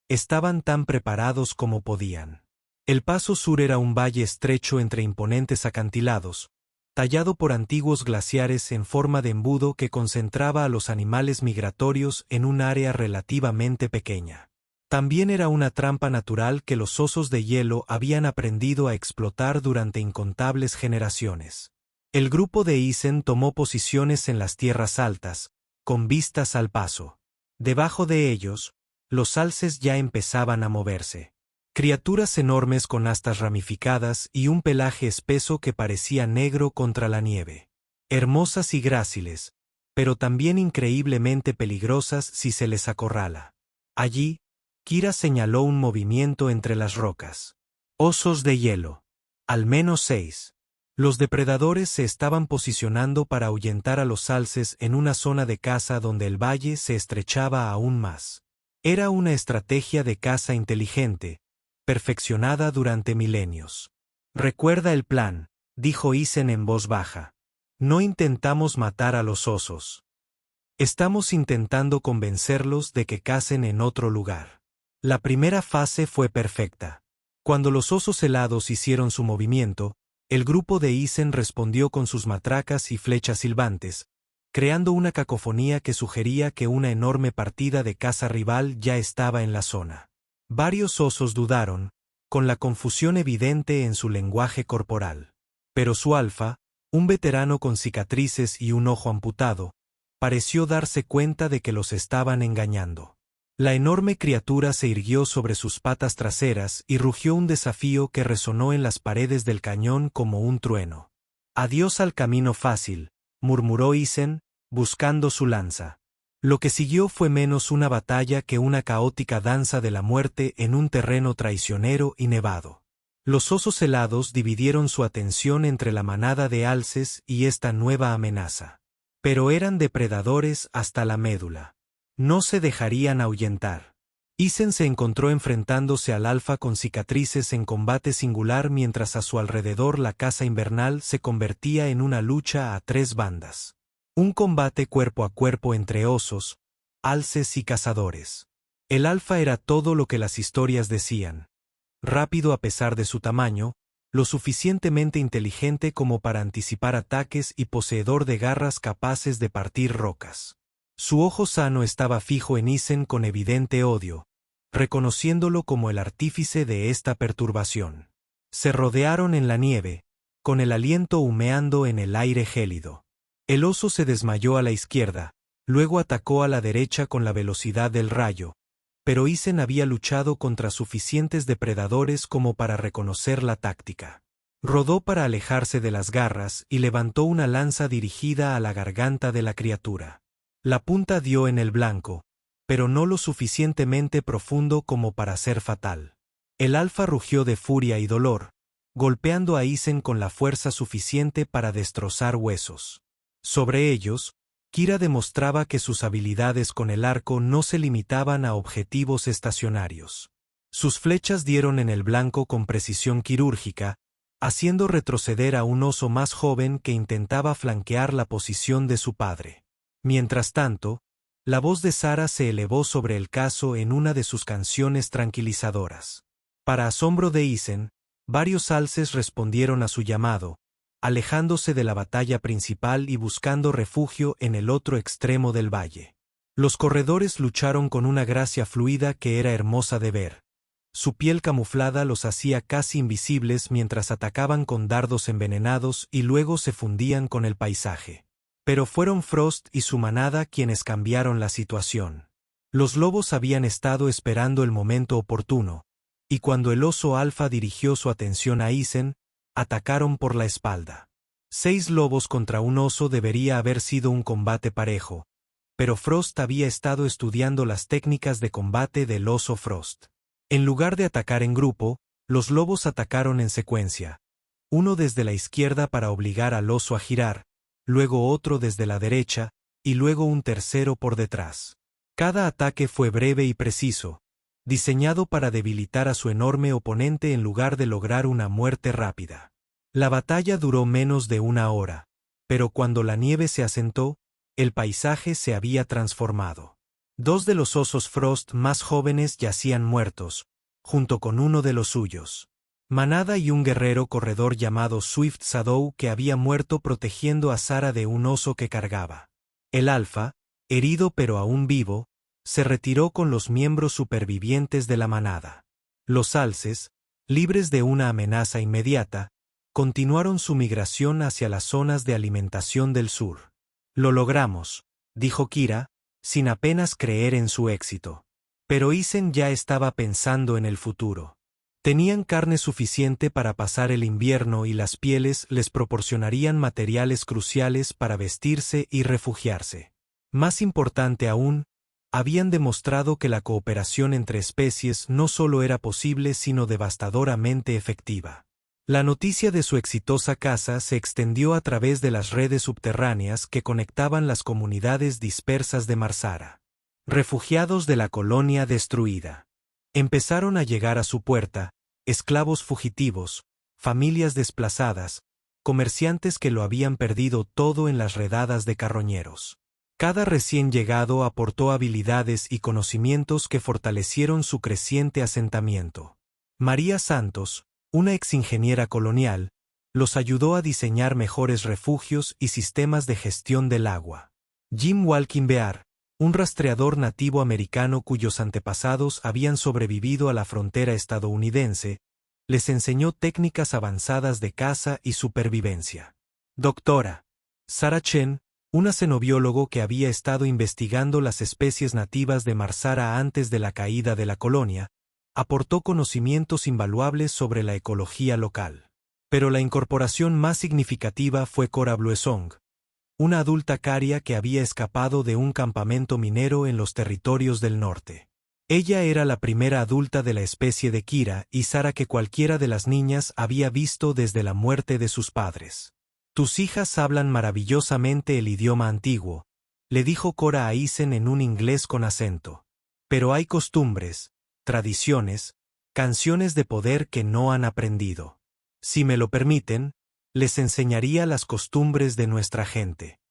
estaban tan preparados como podían. El paso sur era un valle estrecho entre imponentes acantilados, tallado por antiguos glaciares en forma de embudo que concentraba a los animales migratorios en un área relativamente pequeña. También era una trampa natural que los osos de hielo habían aprendido a explotar durante incontables generaciones. El grupo de Isen tomó posiciones en las tierras altas, con vistas al paso. Debajo de ellos, los alces ya empezaban a moverse. Criaturas enormes con astas ramificadas y un pelaje espeso que parecía negro contra la nieve. hermosas y gráciles, pero también increíblemente peligrosas si se les acorrala. Allí, Kira señaló un movimiento entre las rocas. Osos de hielo. Al menos 6. Los depredadores se estaban posicionando para ahuyentar a los alces en una zona de caza donde el valle se estrechaba aún más. Era una estrategia de caza inteligente, perfeccionada durante milenios. Recuerda el plan, dijo Isen en voz baja. No intentamos matar a los osos. Estamos intentando convencerlos de que cacen en otro lugar. La primera fase fue perfecta. Cuando los osos helados hicieron su movimiento, el grupo de Isen respondió con sus matracas y flechas silbantes, creando una cacofonía que sugería que una enorme partida de caza rival ya estaba en la zona. Varios osos dudaron, con la confusión evidente en su lenguaje corporal. Pero su alfa, un veterano con cicatrices y un ojo amputado, pareció darse cuenta de que los estaban engañando. La enorme criatura se irguió sobre sus patas traseras y rugió un desafío que resonó en las paredes del cañón como un trueno. «Adiós al camino fácil», murmuró Isen, buscando su lanza. Lo que siguió fue menos una batalla que una caótica danza de la muerte en un terreno traicionero y nevado. Los osos helados dividieron su atención entre la manada de alces y esta nueva amenaza. Pero eran depredadores hasta la médula. No se dejarían ahuyentar. Isen se encontró enfrentándose al alfa con cicatrices en combate singular mientras a su alrededor la caza invernal se convertía en una lucha a 3 bandas. Un combate cuerpo a cuerpo entre osos, alces y cazadores. El alfa era todo lo que las historias decían. Rápido a pesar de su tamaño, lo suficientemente inteligente como para anticipar ataques y poseedor de garras capaces de partir rocas. Su ojo sano estaba fijo en Isen con evidente odio, reconociéndolo como el artífice de esta perturbación. Se rodearon en la nieve, con el aliento humeando en el aire gélido. El oso se desmayó a la izquierda, luego atacó a la derecha con la velocidad del rayo, pero Isen había luchado contra suficientes depredadores como para reconocer la táctica. Rodó para alejarse de las garras y levantó una lanza dirigida a la garganta de la criatura. La punta dio en el blanco, pero no lo suficientemente profundo como para ser fatal. El alfa rugió de furia y dolor, golpeando a Isen con la fuerza suficiente para destrozar huesos. Sobre ellos, Kira demostraba que sus habilidades con el arco no se limitaban a objetivos estacionarios. Sus flechas dieron en el blanco con precisión quirúrgica, haciendo retroceder a un oso más joven que intentaba flanquear la posición de su padre. Mientras tanto, la voz de Sara se elevó sobre el caso en una de sus canciones tranquilizadoras. Para asombro de Isen, varios alces respondieron a su llamado, alejándose de la batalla principal y buscando refugio en el otro extremo del valle. Los corredores lucharon con una gracia fluida que era hermosa de ver. Su piel camuflada los hacía casi invisibles mientras atacaban con dardos envenenados y luego se fundían con el paisaje. Pero fueron Frost y su manada quienes cambiaron la situación. Los lobos habían estado esperando el momento oportuno, y cuando el oso alfa dirigió su atención a Isen, atacaron por la espalda. 6 lobos contra un oso debería haber sido un combate parejo, pero Frost había estado estudiando las técnicas de combate del oso Frost. En lugar de atacar en grupo, los lobos atacaron en secuencia, uno desde la izquierda para obligar al oso a girar, luego otro desde la derecha, y luego un tercero por detrás. Cada ataque fue breve y preciso, diseñado para debilitar a su enorme oponente en lugar de lograr una muerte rápida. La batalla duró menos de 1 hora, pero cuando la nieve se asentó, el paisaje se había transformado. 2 de los osos Frost más jóvenes yacían muertos, junto con uno de los suyos. Manada y un guerrero corredor llamado Swift Shadow que había muerto protegiendo a Sara de un oso que cargaba. El alfa, herido pero aún vivo, se retiró con los miembros supervivientes de la manada. Los alces, libres de una amenaza inmediata, continuaron su migración hacia las zonas de alimentación del sur. «Lo logramos», dijo Kira, sin apenas creer en su éxito. Pero Isen ya estaba pensando en el futuro. Tenían carne suficiente para pasar el invierno y las pieles les proporcionarían materiales cruciales para vestirse y refugiarse. Más importante aún, habían demostrado que la cooperación entre especies no solo era posible sino devastadoramente efectiva. La noticia de su exitosa caza se extendió a través de las redes subterráneas que conectaban las comunidades dispersas de Marsara. Refugiados de la colonia destruida. Empezaron a llegar a su puerta, esclavos fugitivos, familias desplazadas, comerciantes que lo habían perdido todo en las redadas de carroñeros. Cada recién llegado aportó habilidades y conocimientos que fortalecieron su creciente asentamiento. María Santos, una exingeniera colonial, los ayudó a diseñar mejores refugios y sistemas de gestión del agua. Jim Walkin Bear, un rastreador nativo americano cuyos antepasados habían sobrevivido a la frontera estadounidense, les enseñó técnicas avanzadas de caza y supervivencia. Doctora Sarah Chen, una cenobiólogo que había estado investigando las especies nativas de Marsara antes de la caída de la colonia, aportó conocimientos invaluables sobre la ecología local. Pero la incorporación más significativa fue Cora Bluesong, una adulta caria que había escapado de un campamento minero en los territorios del norte. Ella era la primera adulta de la especie de Kira y Sara que cualquiera de las niñas había visto desde la muerte de sus padres. «Tus hijas hablan maravillosamente el idioma antiguo», le dijo Cora a Isen en un inglés con acento. «Pero hay costumbres, tradiciones, canciones de poder que no han aprendido. Si me lo permiten, les enseñaría las costumbres de nuestra gente».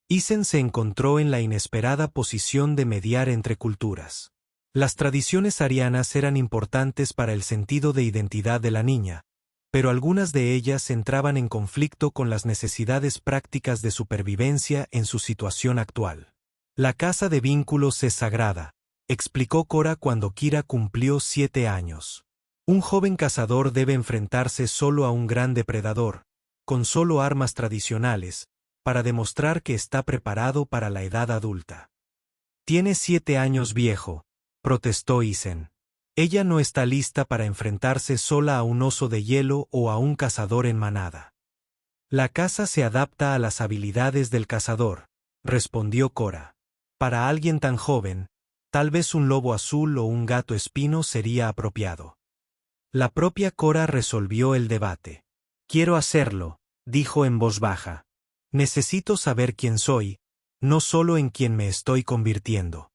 Isen se encontró en la inesperada posición de mediar entre culturas. Las tradiciones arianas eran importantes para el sentido de identidad de la niña, pero algunas de ellas entraban en conflicto con las necesidades prácticas de supervivencia en su situación actual. «La casa de vínculos es sagrada», explicó Cora cuando Kira cumplió 7 años. «Un joven cazador debe enfrentarse solo a un gran depredador, con solo armas tradicionales, para demostrar que está preparado para la edad adulta». «Tiene 7 años viejo», protestó Isen. «Ella no está lista para enfrentarse sola a un oso de hielo o a un cazador en manada». «La caza se adapta a las habilidades del cazador», respondió Cora. «Para alguien tan joven, tal vez un lobo azul o un gato espino sería apropiado». La propia Cora resolvió el debate. «Quiero hacerlo», dijo en voz baja. «Necesito saber quién soy, no solo en quién me estoy convirtiendo».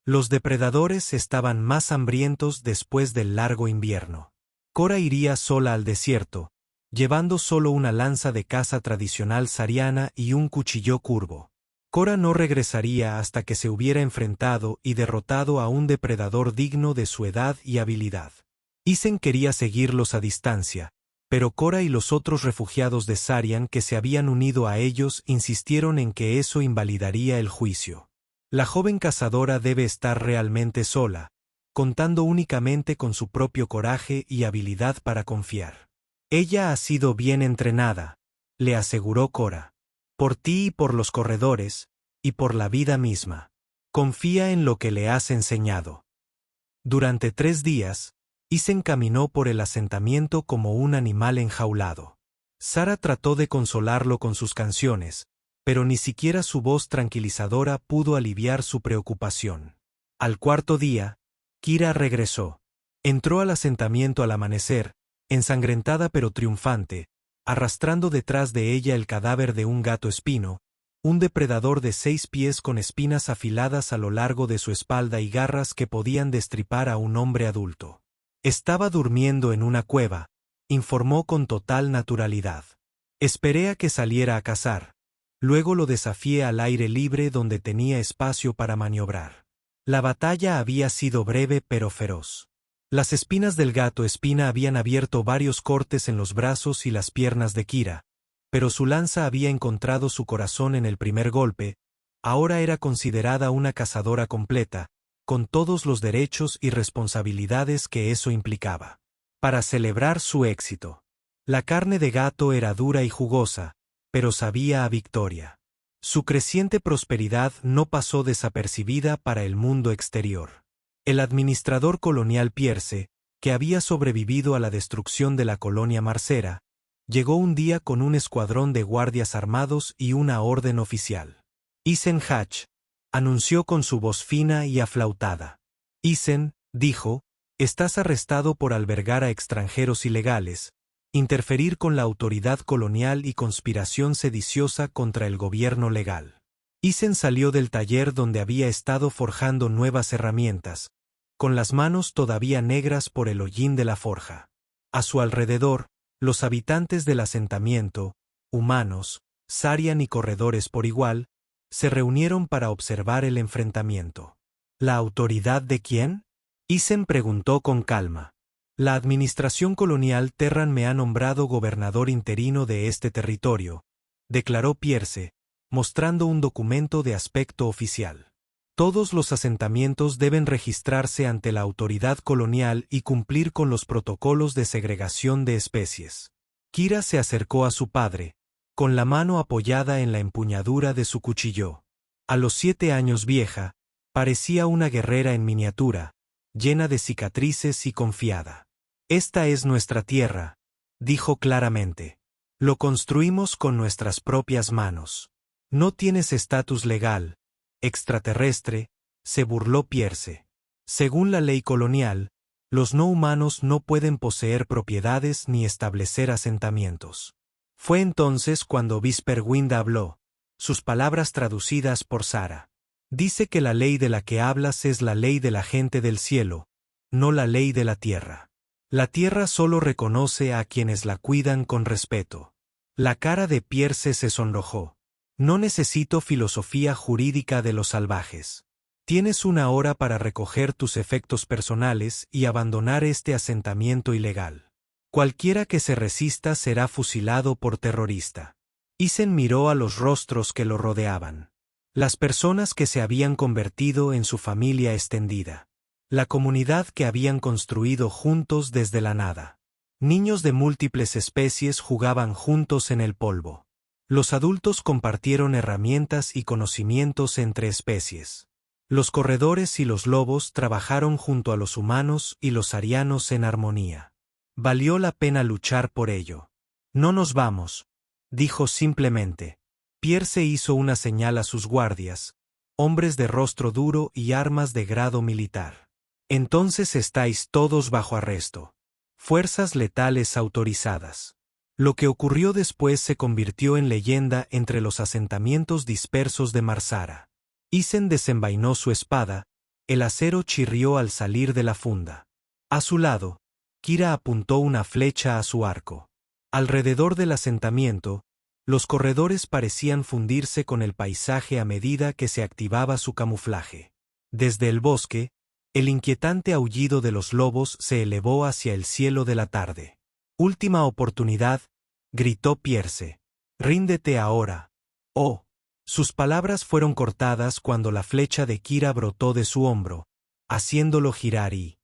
Los depredadores estaban más hambrientos después del largo invierno. Cora iría sola al desierto, llevando solo una lanza de caza tradicional sariana y un cuchillo curvo. Cora no regresaría hasta que se hubiera enfrentado y derrotado a un depredador digno de su edad y habilidad. Isen quería seguirlos a distancia, pero Cora y los otros refugiados de Sarian que se habían unido a ellos insistieron en que eso invalidaría el juicio. La joven cazadora debe estar realmente sola, contando únicamente con su propio coraje y habilidad para confiar. «Ella ha sido bien entrenada», le aseguró Cora. «Por ti y por los corredores, y por la vida misma. Confía en lo que le has enseñado». Durante 3 días, Isen caminó por el asentamiento como un animal enjaulado. Sara trató de consolarlo con sus canciones, pero ni siquiera su voz tranquilizadora pudo aliviar su preocupación. Al 4.º día, Kira regresó. Entró al asentamiento al amanecer, ensangrentada pero triunfante, arrastrando detrás de ella el cadáver de un gato espino, un depredador de 6 pies con espinas afiladas a lo largo de su espalda y garras que podían destripar a un hombre adulto. «Estaba durmiendo en una cueva», informó con total naturalidad. «Esperé a que saliera a cazar. Luego lo desafié al aire libre donde tenía espacio para maniobrar. La batalla había sido breve pero feroz. Las espinas del gato espina habían abierto varios cortes en los brazos y las piernas de Kira, pero su lanza había encontrado su corazón en el primer golpe. Ahora era considerada una cazadora completa, con todos los derechos y responsabilidades que eso implicaba. Para celebrar su éxito. La carne de gato era dura y jugosa, pero sabía a victoria. Su creciente prosperidad no pasó desapercibida para el mundo exterior. El administrador colonial Pierce, que había sobrevivido a la destrucción de la colonia marsera, llegó un día con un escuadrón de guardias armados y una orden oficial. Isen Hatch anunció con su voz fina y aflautada. Isen, dijo, estás arrestado por albergar a extranjeros ilegales, interferir con la autoridad colonial y conspiración sediciosa contra el gobierno legal. Isen salió del taller donde había estado forjando nuevas herramientas, con las manos todavía negras por el hollín de la forja. A su alrededor, los habitantes del asentamiento, humanos, Sarian y corredores por igual, se reunieron para observar el enfrentamiento. ¿La autoridad de quién? Isen preguntó con calma. La administración colonial Terran me ha nombrado gobernador interino de este territorio, declaró Pierce, mostrando un documento de aspecto oficial. Todos los asentamientos deben registrarse ante la autoridad colonial y cumplir con los protocolos de segregación de especies. Kira se acercó a su padre, con la mano apoyada en la empuñadura de su cuchillo. A los 7 años vieja, parecía una guerrera en miniatura, llena de cicatrices y confiada. Esta es nuestra tierra, dijo claramente. Lo construimos con nuestras propias manos. No tienes estatus legal, extraterrestre, se burló Pierce. Según la ley colonial, los no humanos no pueden poseer propiedades ni establecer asentamientos. Fue entonces cuando Whisperwind habló, sus palabras traducidas por Sara. Dice que la ley de la que hablas es la ley de la gente del cielo, no la ley de la tierra. La tierra solo reconoce a quienes la cuidan con respeto. La cara de Pierce se sonrojó. No necesito filosofía jurídica de los salvajes. Tienes 1 hora para recoger tus efectos personales y abandonar este asentamiento ilegal. Cualquiera que se resista será fusilado por terrorista. Isen miró a los rostros que lo rodeaban. Las personas que se habían convertido en su familia extendida. La comunidad que habían construido juntos desde la nada. Niños de múltiples especies jugaban juntos en el polvo. Los adultos compartieron herramientas y conocimientos entre especies. Los corredores y los lobos trabajaron junto a los humanos y los arianos en armonía. Valió la pena luchar por ello. No nos vamos, dijo simplemente. Pierce hizo una señal a sus guardias, hombres de rostro duro y armas de grado militar. Entonces estáis todos bajo arresto. Fuerzas letales autorizadas. Lo que ocurrió después se convirtió en leyenda entre los asentamientos dispersos de Marsara. Isen desenvainó su espada, el acero chirrió al salir de la funda. A su lado, Kira apuntó una flecha a su arco. Alrededor del asentamiento, los corredores parecían fundirse con el paisaje a medida que se activaba su camuflaje. Desde el bosque, el inquietante aullido de los lobos se elevó hacia el cielo de la tarde. Última oportunidad, gritó Pierce. Ríndete ahora. Oh. Sus palabras fueron cortadas cuando la flecha de Kira brotó de su hombro, haciéndolo girar y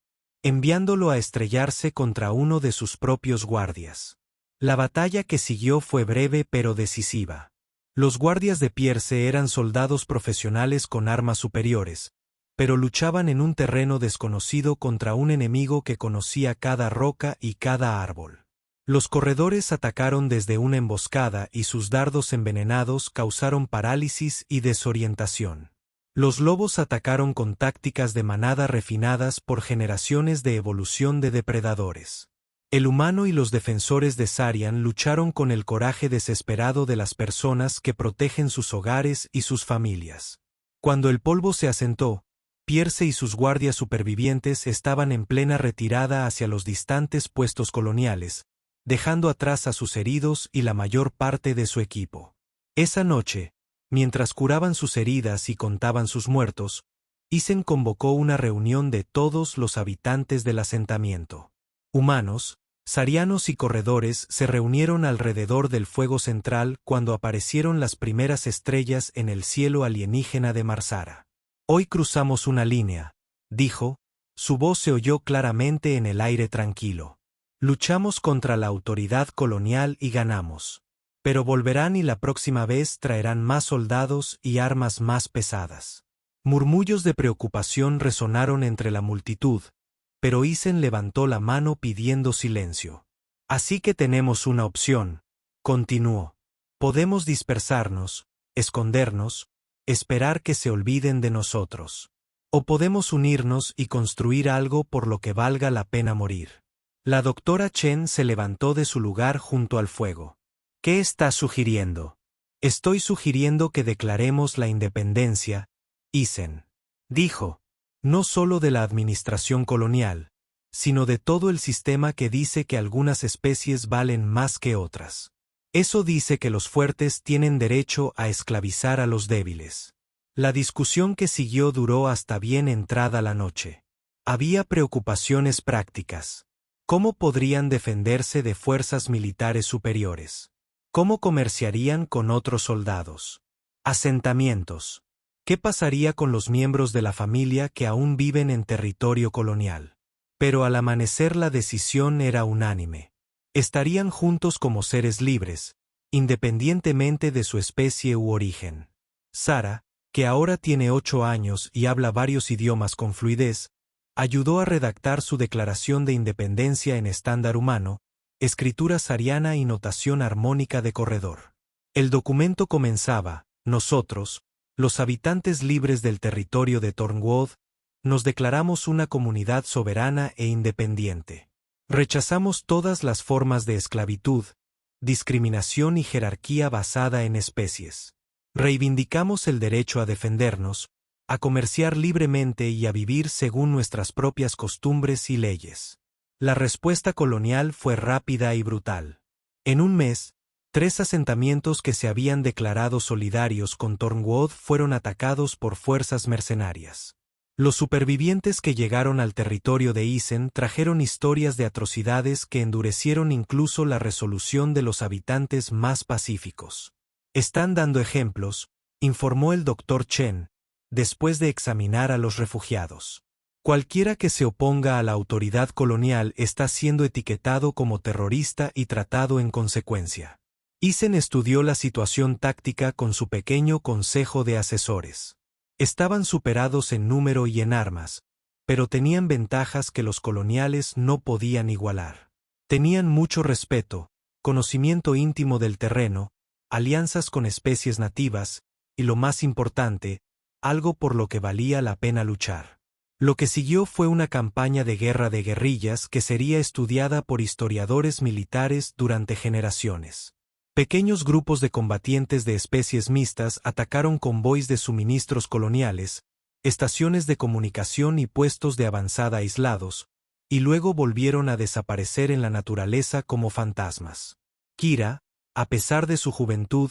enviándolo a estrellarse contra uno de sus propios guardias. La batalla que siguió fue breve pero decisiva. Los guardias de Pierce eran soldados profesionales con armas superiores, pero luchaban en un terreno desconocido contra un enemigo que conocía cada roca y cada árbol. Los corredores atacaron desde una emboscada y sus dardos envenenados causaron parálisis y desorientación. Los lobos atacaron con tácticas de manada refinadas por generaciones de evolución de depredadores. El humano y los defensores de Sarian lucharon con el coraje desesperado de las personas que protegen sus hogares y sus familias. Cuando el polvo se asentó, Pierce y sus guardias supervivientes estaban en plena retirada hacia los distantes puestos coloniales, dejando atrás a sus heridos y la mayor parte de su equipo. Esa noche, mientras curaban sus heridas y contaban sus muertos, Isen convocó una reunión de todos los habitantes del asentamiento. Humanos, sarianos y corredores se reunieron alrededor del fuego central cuando aparecieron las primeras estrellas en el cielo alienígena de Marsara. Hoy cruzamos una línea, dijo, su voz se oyó claramente en el aire tranquilo. Luchamos contra la autoridad colonial y ganamos. Pero volverán y la próxima vez traerán más soldados y armas más pesadas. Murmullos de preocupación resonaron entre la multitud, pero Isen levantó la mano pidiendo silencio. Así que tenemos una opción, continuó. Podemos dispersarnos, escondernos, esperar que se olviden de nosotros. O podemos unirnos y construir algo por lo que valga la pena morir. La doctora Chen se levantó de su lugar junto al fuego. ¿Qué estás sugiriendo? Estoy sugiriendo que declaremos la independencia, Isen. Dijo. No solo de la administración colonial, sino de todo el sistema que dice que algunas especies valen más que otras. Eso dice que los fuertes tienen derecho a esclavizar a los débiles. La discusión que siguió duró hasta bien entrada la noche. Había preocupaciones prácticas. ¿Cómo podrían defenderse de fuerzas militares superiores? ¿Cómo comerciarían con otros soldados? Asentamientos. ¿Qué pasaría con los miembros de la familia que aún viven en territorio colonial? Pero al amanecer la decisión era unánime. Estarían juntos como seres libres, independientemente de su especie u origen. Sara, que ahora tiene 8 años y habla varios idiomas con fluidez, ayudó a redactar su declaración de independencia en estándar humano, escritura sariana y notación armónica de corredor. El documento comenzaba: nosotros, los habitantes libres del territorio de Tornwood, nos declaramos una comunidad soberana e independiente. Rechazamos todas las formas de esclavitud, discriminación y jerarquía basada en especies. Reivindicamos el derecho a defendernos, a comerciar libremente y a vivir según nuestras propias costumbres y leyes. La respuesta colonial fue rápida y brutal. En un mes, 3 asentamientos que se habían declarado solidarios con Tornwood fueron atacados por fuerzas mercenarias. Los supervivientes que llegaron al territorio de Isen trajeron historias de atrocidades que endurecieron incluso la resolución de los habitantes más pacíficos. Están dando ejemplos, informó el Dr. Chen, después de examinar a los refugiados. Cualquiera que se oponga a la autoridad colonial está siendo etiquetado como terrorista y tratado en consecuencia. Isen estudió la situación táctica con su pequeño consejo de asesores. Estaban superados en número y en armas, pero tenían ventajas que los coloniales no podían igualar. Tenían mucho respeto, conocimiento íntimo del terreno, alianzas con especies nativas, y lo más importante, algo por lo que valía la pena luchar. Lo que siguió fue una campaña de guerra de guerrillas que sería estudiada por historiadores militares durante generaciones. Pequeños grupos de combatientes de especies mixtas atacaron convoys de suministros coloniales, estaciones de comunicación y puestos de avanzada aislados, y luego volvieron a desaparecer en la naturaleza como fantasmas. Kira, a pesar de su juventud,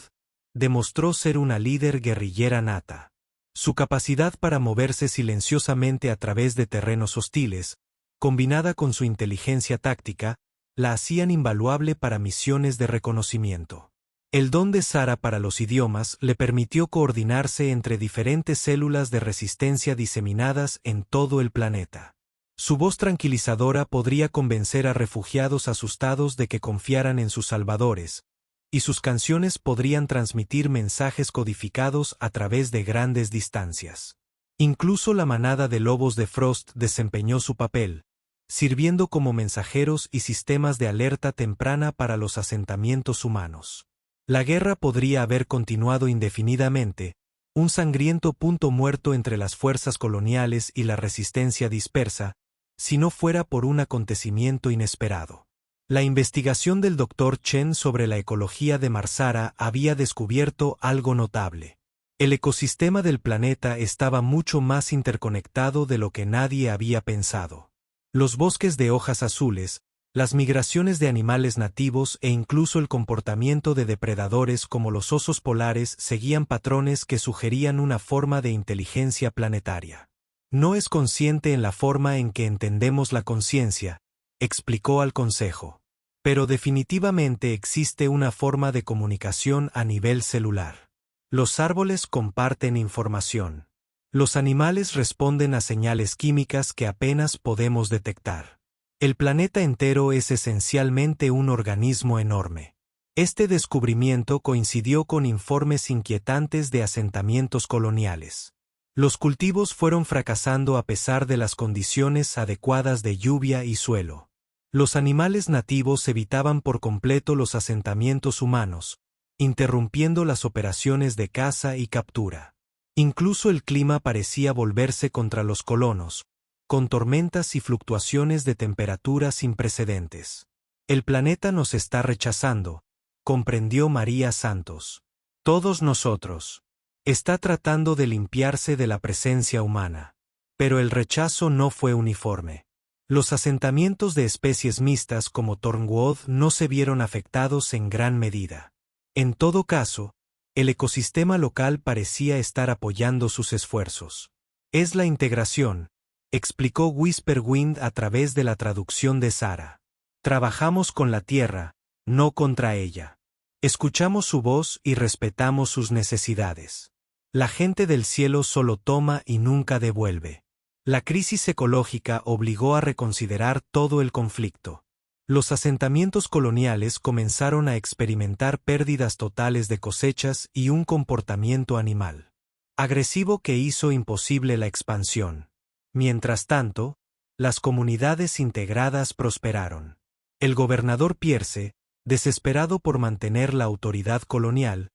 demostró ser una líder guerrillera nata. Su capacidad para moverse silenciosamente a través de terrenos hostiles, combinada con su inteligencia táctica, la hacían invaluable para misiones de reconocimiento. El don de Sara para los idiomas le permitió coordinarse entre diferentes células de resistencia diseminadas en todo el planeta. Su voz tranquilizadora podría convencer a refugiados asustados de que confiaran en sus salvadores, y sus canciones podrían transmitir mensajes codificados a través de grandes distancias. Incluso la manada de lobos de Frost desempeñó su papel, sirviendo como mensajeros y sistemas de alerta temprana para los asentamientos humanos. La guerra podría haber continuado indefinidamente, un sangriento punto muerto entre las fuerzas coloniales y la resistencia dispersa, si no fuera por un acontecimiento inesperado. La investigación del Dr. Chen sobre la ecología de Marsara había descubierto algo notable. El ecosistema del planeta estaba mucho más interconectado de lo que nadie había pensado. Los bosques de hojas azules, las migraciones de animales nativos e incluso el comportamiento de depredadores como los osos polares seguían patrones que sugerían una forma de inteligencia planetaria. No es consciente en la forma en que entendemos la conciencia, explicó al Consejo. Pero definitivamente existe una forma de comunicación a nivel celular. Los árboles comparten información. Los animales responden a señales químicas que apenas podemos detectar. El planeta entero es esencialmente un organismo enorme. Este descubrimiento coincidió con informes inquietantes de asentamientos coloniales. Los cultivos fueron fracasando a pesar de las condiciones adecuadas de lluvia y suelo. Los animales nativos evitaban por completo los asentamientos humanos, interrumpiendo las operaciones de caza y captura. Incluso el clima parecía volverse contra los colonos, con tormentas y fluctuaciones de temperatura sin precedentes. El planeta nos está rechazando, comprendió María Santos. Todos nosotros. Está tratando de limpiarse de la presencia humana. Pero el rechazo no fue uniforme. Los asentamientos de especies mixtas como Tornwood no se vieron afectados en gran medida. En todo caso, el ecosistema local parecía estar apoyando sus esfuerzos. Es la integración, explicó Whisperwind a través de la traducción de Sara. Trabajamos con la tierra, no contra ella. Escuchamos su voz y respetamos sus necesidades. La gente del cielo solo toma y nunca devuelve. La crisis ecológica obligó a reconsiderar todo el conflicto. Los asentamientos coloniales comenzaron a experimentar pérdidas totales de cosechas y un comportamiento animal agresivo que hizo imposible la expansión. Mientras tanto, las comunidades integradas prosperaron. El gobernador Pierce, desesperado por mantener la autoridad colonial,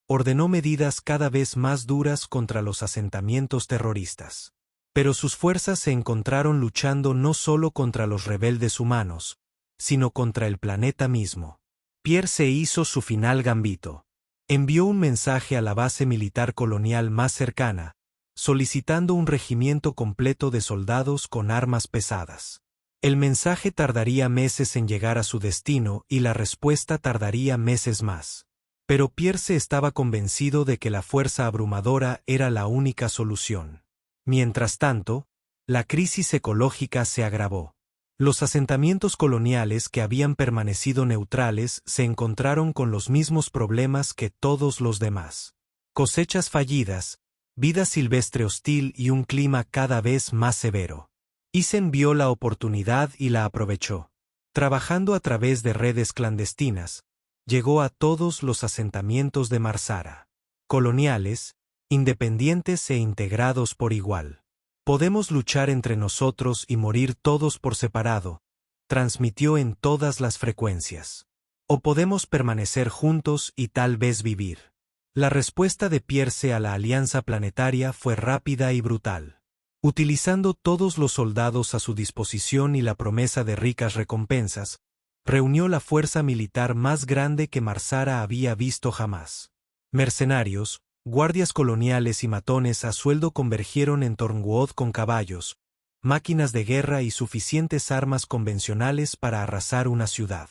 ordenó medidas cada vez más duras contra los asentamientos terroristas. Pero sus fuerzas se encontraron luchando no solo contra los rebeldes humanos, sino contra el planeta mismo. Pierce hizo su final gambito. Envió un mensaje a la base militar colonial más cercana, solicitando un regimiento completo de soldados con armas pesadas. El mensaje tardaría meses en llegar a su destino y la respuesta tardaría meses más. Pero Pierce estaba convencido de que la fuerza abrumadora era la única solución. Mientras tanto, la crisis ecológica se agravó. Los asentamientos coloniales que habían permanecido neutrales se encontraron con los mismos problemas que todos los demás. Cosechas fallidas, vida silvestre hostil y un clima cada vez más severo. Isen vio la oportunidad y la aprovechó. Trabajando a través de redes clandestinas, llegó a todos los asentamientos de Marsara. Coloniales, independientes e integrados por igual. Podemos luchar entre nosotros y morir todos por separado, transmitió en todas las frecuencias. O podemos permanecer juntos y tal vez vivir. La respuesta de Pierce a la alianza planetaria fue rápida y brutal. Utilizando todos los soldados a su disposición y la promesa de ricas recompensas, reunió la fuerza militar más grande que Marsara había visto jamás. Mercenarios, guardias coloniales y matones a sueldo convergieron en Tornwood con caballos, máquinas de guerra y suficientes armas convencionales para arrasar una ciudad.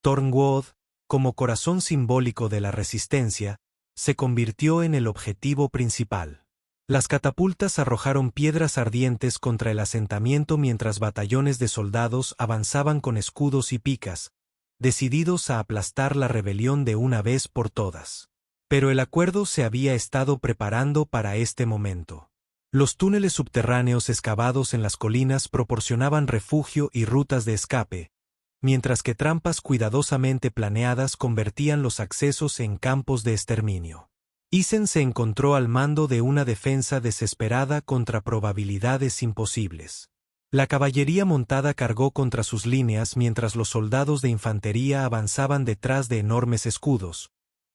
Tornwood, como corazón simbólico de la resistencia, se convirtió en el objetivo principal. Las catapultas arrojaron piedras ardientes contra el asentamiento mientras batallones de soldados avanzaban con escudos y picas, decididos a aplastar la rebelión de una vez por todas. Pero el acuerdo se había estado preparando para este momento. Los túneles subterráneos excavados en las colinas proporcionaban refugio y rutas de escape, mientras que trampas cuidadosamente planeadas convertían los accesos en campos de exterminio. Isen se encontró al mando de una defensa desesperada contra probabilidades imposibles. La caballería montada cargó contra sus líneas mientras los soldados de infantería avanzaban detrás de enormes escudos,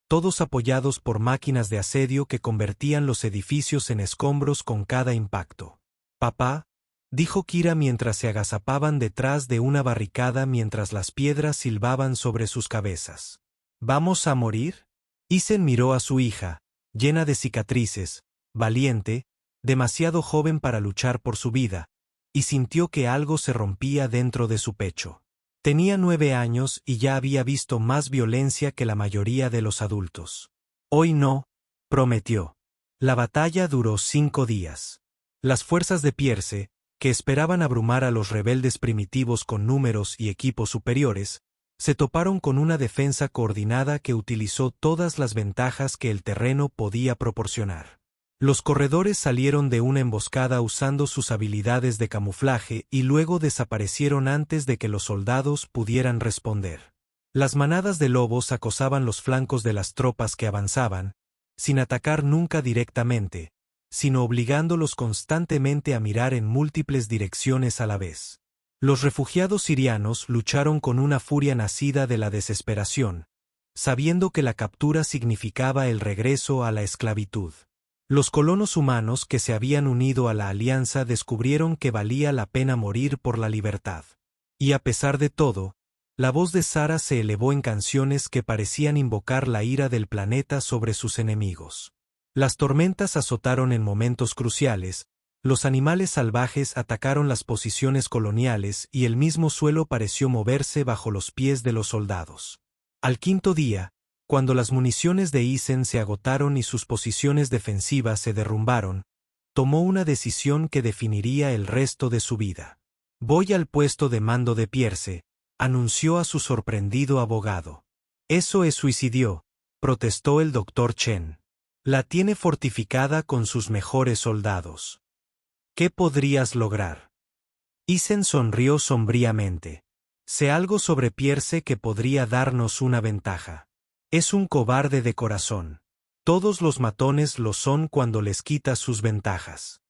todos apoyados por máquinas de asedio que convertían los edificios en escombros con cada impacto. «Papá», dijo Kira mientras se agazapaban detrás de una barricada mientras las piedras silbaban sobre sus cabezas. «¿Vamos a morir?» Isen miró a su hija, llena de cicatrices, valiente, demasiado joven para luchar por su vida, y sintió que algo se rompía dentro de su pecho. Tenía 9 años y ya había visto más violencia que la mayoría de los adultos. «Hoy no», prometió. La batalla duró 5 días. Las fuerzas de Pierce, que esperaban abrumar a los rebeldes primitivos con números y equipos superiores, se toparon con una defensa coordinada que utilizó todas las ventajas que el terreno podía proporcionar. Los corredores salieron de una emboscada usando sus habilidades de camuflaje y luego desaparecieron antes de que los soldados pudieran responder. Las manadas de lobos acosaban los flancos de las tropas que avanzaban, sin atacar nunca directamente, sino obligándolos constantemente a mirar en múltiples direcciones a la vez. Los refugiados sirianos lucharon con una furia nacida de la desesperación, sabiendo que la captura significaba el regreso a la esclavitud. Los colonos humanos que se habían unido a la alianza descubrieron que valía la pena morir por la libertad. Y a pesar de todo, la voz de Sara se elevó en canciones que parecían invocar la ira del planeta sobre sus enemigos. Las tormentas azotaron en momentos cruciales, los animales salvajes atacaron las posiciones coloniales y el mismo suelo pareció moverse bajo los pies de los soldados. Al quinto día, cuando las municiones de Isen se agotaron y sus posiciones defensivas se derrumbaron, tomó una decisión que definiría el resto de su vida. «Voy al puesto de mando de Pierce», anunció a su sorprendido abogado. «Eso es suicidio», protestó el doctor Chen. «La tiene fortificada con sus mejores soldados. ¿Qué podrías lograr?» Isen sonrió sombríamente. «Sé algo sobre Pierce que podría darnos una ventaja. Es un cobarde de corazón. Todos los matones lo son cuando les quitas sus ventajas».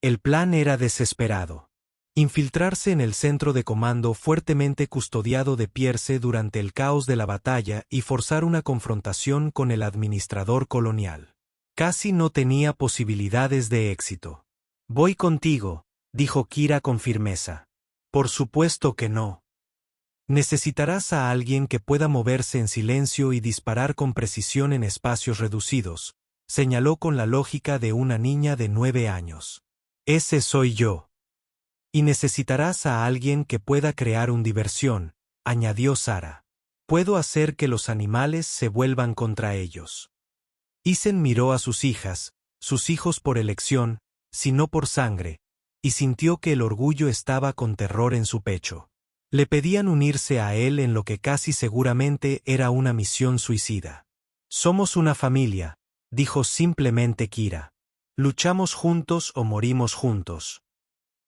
El plan era desesperado. Infiltrarse en el centro de comando fuertemente custodiado de Pierce durante el caos de la batalla y forzar una confrontación con el administrador colonial. Casi no tenía posibilidades de éxito. «Voy contigo», dijo Kira con firmeza. «Por supuesto que no. Necesitarás a alguien que pueda moverse en silencio y disparar con precisión en espacios reducidos», señaló con la lógica de una niña de 9 años. «Ese soy yo. Y necesitarás a alguien que pueda crear un diversión», añadió Sara. «Puedo hacer que los animales se vuelvan contra ellos». Isen miró a sus hijas, sus hijos por elección, sino por sangre, y sintió que el orgullo estaba con terror en su pecho. Le pedían unirse a él en lo que casi seguramente era una misión suicida. «Somos una familia», dijo simplemente Kira. «Luchamos juntos o morimos juntos».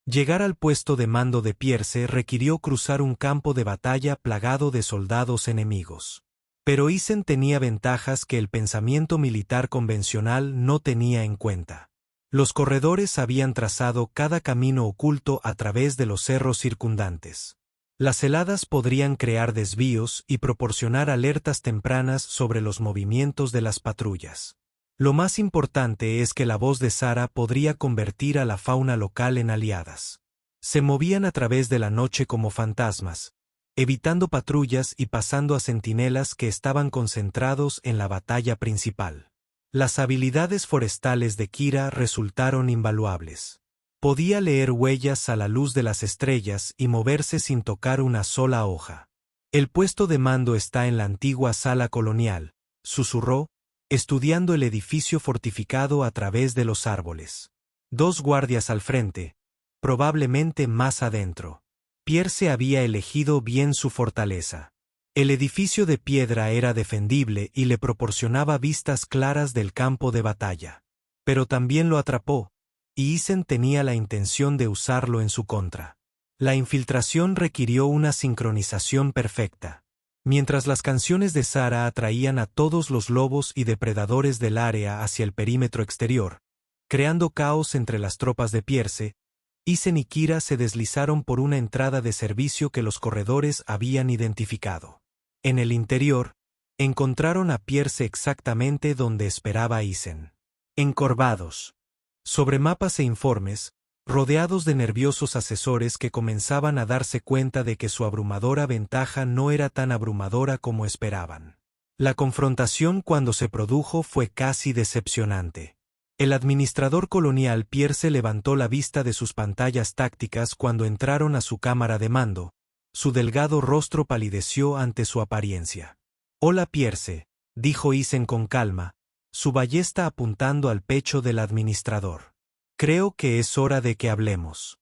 Llegar al puesto de mando de Pierce requirió cruzar un campo de batalla plagado de soldados enemigos. Pero Isen tenía ventajas que el pensamiento militar convencional no tenía en cuenta. Los corredores habían trazado cada camino oculto a través de los cerros circundantes. Las heladas podrían crear desvíos y proporcionar alertas tempranas sobre los movimientos de las patrullas. Lo más importante es que la voz de Sara podría convertir a la fauna local en aliadas. Se movían a través de la noche como fantasmas, evitando patrullas y pasando a centinelas que estaban concentrados en la batalla principal. Las habilidades forestales de Kira resultaron invaluables. Podía leer huellas a la luz de las estrellas y moverse sin tocar una sola hoja. «El puesto de mando está en la antigua sala colonial», susurró, estudiando el edificio fortificado a través de los árboles. 2 guardias al frente, probablemente más adentro. Pierce había elegido bien su fortaleza. El edificio de piedra era defendible y le proporcionaba vistas claras del campo de batalla. Pero también lo atrapó, y Isen tenía la intención de usarlo en su contra. La infiltración requirió una sincronización perfecta. Mientras las canciones de Sara atraían a todos los lobos y depredadores del área hacia el perímetro exterior, creando caos entre las tropas de Pierce, Isen y Kira se deslizaron por una entrada de servicio que los corredores habían identificado. En el interior, encontraron a Pierce exactamente donde esperaba Isen. Encorvados. Sobre mapas e informes, rodeados de nerviosos asesores que comenzaban a darse cuenta de que su abrumadora ventaja no era tan abrumadora como esperaban. La confrontación cuando se produjo fue casi decepcionante. El administrador colonial Pierce levantó la vista de sus pantallas tácticas cuando entraron a su cámara de mando. Su delgado rostro palideció ante su apariencia. «Hola Pierce», dijo Isen con calma, su ballesta apuntando al pecho del administrador. «Creo que es hora de que hablemos».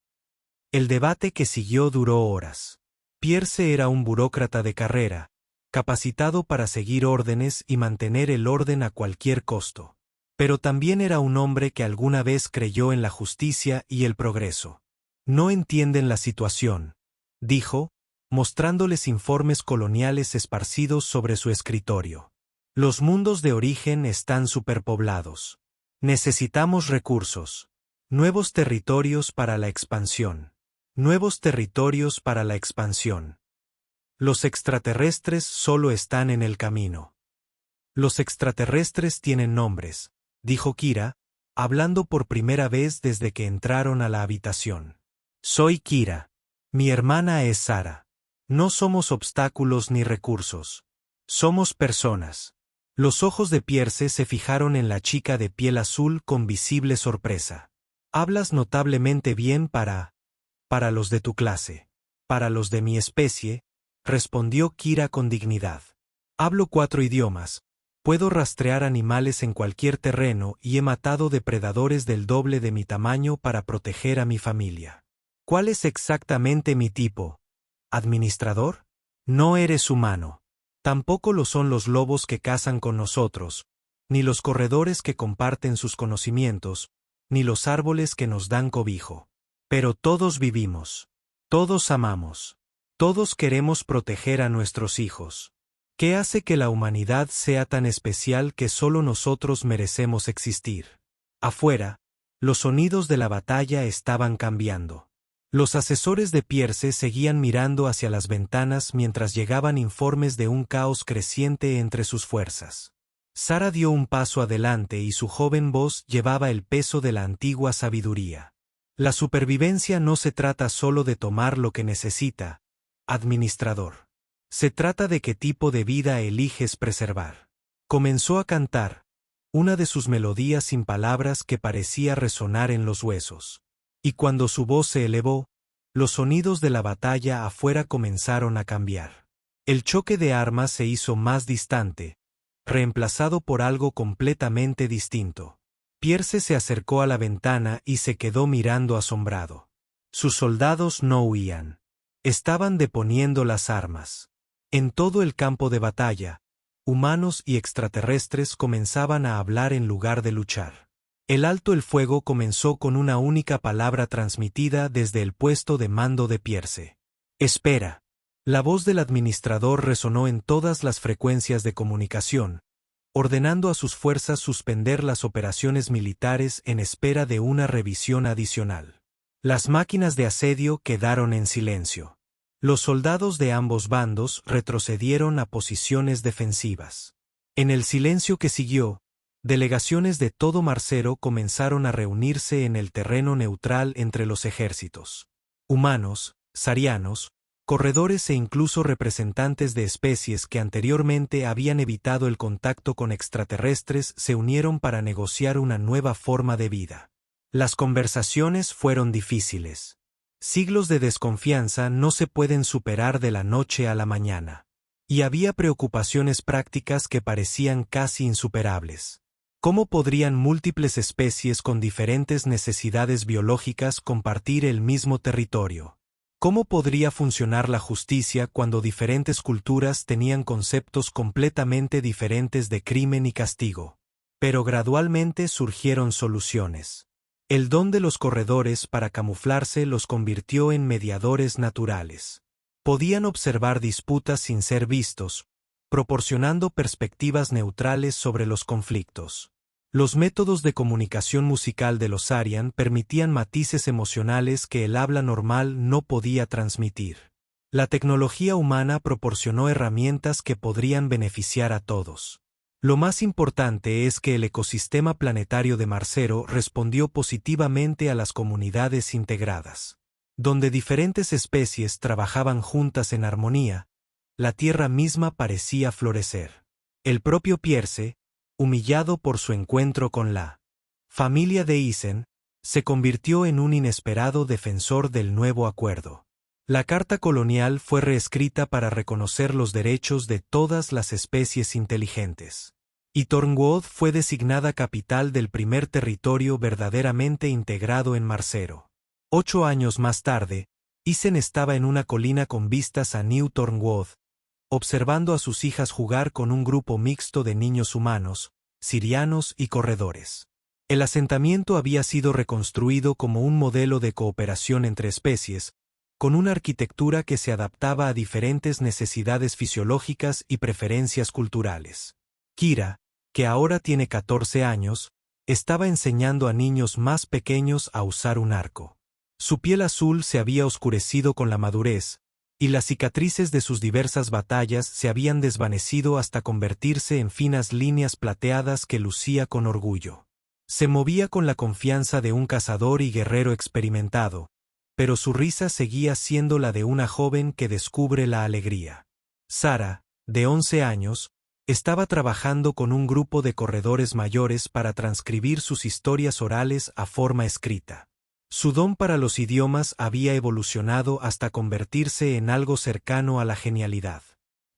El debate que siguió duró horas. Pierce era un burócrata de carrera, capacitado para seguir órdenes y mantener el orden a cualquier costo. Pero también era un hombre que alguna vez creyó en la justicia y el progreso. «No entienden la situación», dijo, mostrándoles informes coloniales esparcidos sobre su escritorio. «Los mundos de origen están superpoblados. Necesitamos recursos. Nuevos territorios para la expansión. Nuevos territorios para la expansión. Los extraterrestres solo están en el camino. Los extraterrestres tienen nombres, dijo Kira, hablando por primera vez desde que entraron a la habitación. Soy Kira. Mi hermana es Sara. No somos obstáculos ni recursos. Somos personas. Los ojos de Pierce se fijaron en la chica de piel azul con visible sorpresa. Hablas notablemente bien para los de tu clase. Para los de mi especie, respondió Kira con dignidad. Hablo 4 idiomas. Puedo rastrear animales en cualquier terreno y he matado depredadores del doble de mi tamaño para proteger a mi familia. ¿Cuál es exactamente mi tipo? ¿Administrador? No eres humano. Tampoco lo son los lobos que cazan con nosotros, ni los corredores que comparten sus conocimientos, ni los árboles que nos dan cobijo. Pero todos vivimos. Todos amamos. Todos queremos proteger a nuestros hijos. ¿Qué hace que la humanidad sea tan especial que solo nosotros merecemos existir? Afuera, los sonidos de la batalla estaban cambiando. Los asesores de Pierce seguían mirando hacia las ventanas mientras llegaban informes de un caos creciente entre sus fuerzas. Sara dio un paso adelante y su joven voz llevaba el peso de la antigua sabiduría. La supervivencia no se trata solo de tomar lo que necesita, administrador. Se trata de qué tipo de vida eliges preservar. Comenzó a cantar, una de sus melodías sin palabras que parecía resonar en los huesos. Y cuando su voz se elevó, los sonidos de la batalla afuera comenzaron a cambiar. El choque de armas se hizo más distante, reemplazado por algo completamente distinto. Pierce se acercó a la ventana y se quedó mirando asombrado. Sus soldados no huían. Estaban deponiendo las armas. En todo el campo de batalla, humanos y extraterrestres comenzaban a hablar en lugar de luchar. El alto el fuego comenzó con una única palabra transmitida desde el puesto de mando de Pierce. Espera. La voz del administrador resonó en todas las frecuencias de comunicación, ordenando a sus fuerzas suspender las operaciones militares en espera de una revisión adicional. Las máquinas de asedio quedaron en silencio. Los soldados de ambos bandos retrocedieron a posiciones defensivas. En el silencio que siguió, delegaciones de todo Marcero comenzaron a reunirse en el terreno neutral entre los ejércitos. Humanos, sarianos, corredores e incluso representantes de especies que anteriormente habían evitado el contacto con extraterrestres se unieron para negociar una nueva forma de vida. Las conversaciones fueron difíciles. Siglos de desconfianza no se pueden superar de la noche a la mañana. Y había preocupaciones prácticas que parecían casi insuperables. ¿Cómo podrían múltiples especies con diferentes necesidades biológicas compartir el mismo territorio? ¿Cómo podría funcionar la justicia cuando diferentes culturas tenían conceptos completamente diferentes de crimen y castigo? Pero gradualmente surgieron soluciones. El don de los corredores para camuflarse los convirtió en mediadores naturales. Podían observar disputas sin ser vistos, proporcionando perspectivas neutrales sobre los conflictos. Los métodos de comunicación musical de los Sarian permitían matices emocionales que el habla normal no podía transmitir. La tecnología humana proporcionó herramientas que podrían beneficiar a todos. Lo más importante es que el ecosistema planetario de Marcero respondió positivamente a las comunidades integradas. Donde diferentes especies trabajaban juntas en armonía, la Tierra misma parecía florecer. El propio Pierce, humillado por su encuentro con la familia de Isen, se convirtió en un inesperado defensor del nuevo acuerdo. La Carta Colonial fue reescrita para reconocer los derechos de todas las especies inteligentes. Y Tornwood fue designada capital del primer territorio verdaderamente integrado en Marcero. 8 años más tarde, Isen estaba en una colina con vistas a New Tornwood, observando a sus hijas jugar con un grupo mixto de niños humanos, sirianos y corredores. El asentamiento había sido reconstruido como un modelo de cooperación entre especies, con una arquitectura que se adaptaba a diferentes necesidades fisiológicas y preferencias culturales. Kira, que ahora tiene 14 años, estaba enseñando a niños más pequeños a usar un arco. Su piel azul se había oscurecido con la madurez, y las cicatrices de sus diversas batallas se habían desvanecido hasta convertirse en finas líneas plateadas que lucía con orgullo. Se movía con la confianza de un cazador y guerrero experimentado, pero su risa seguía siendo la de una joven que descubre la alegría. Sara, de 11 años, estaba trabajando con un grupo de corredores mayores para transcribir sus historias orales a forma escrita. Su don para los idiomas había evolucionado hasta convertirse en algo cercano a la genialidad.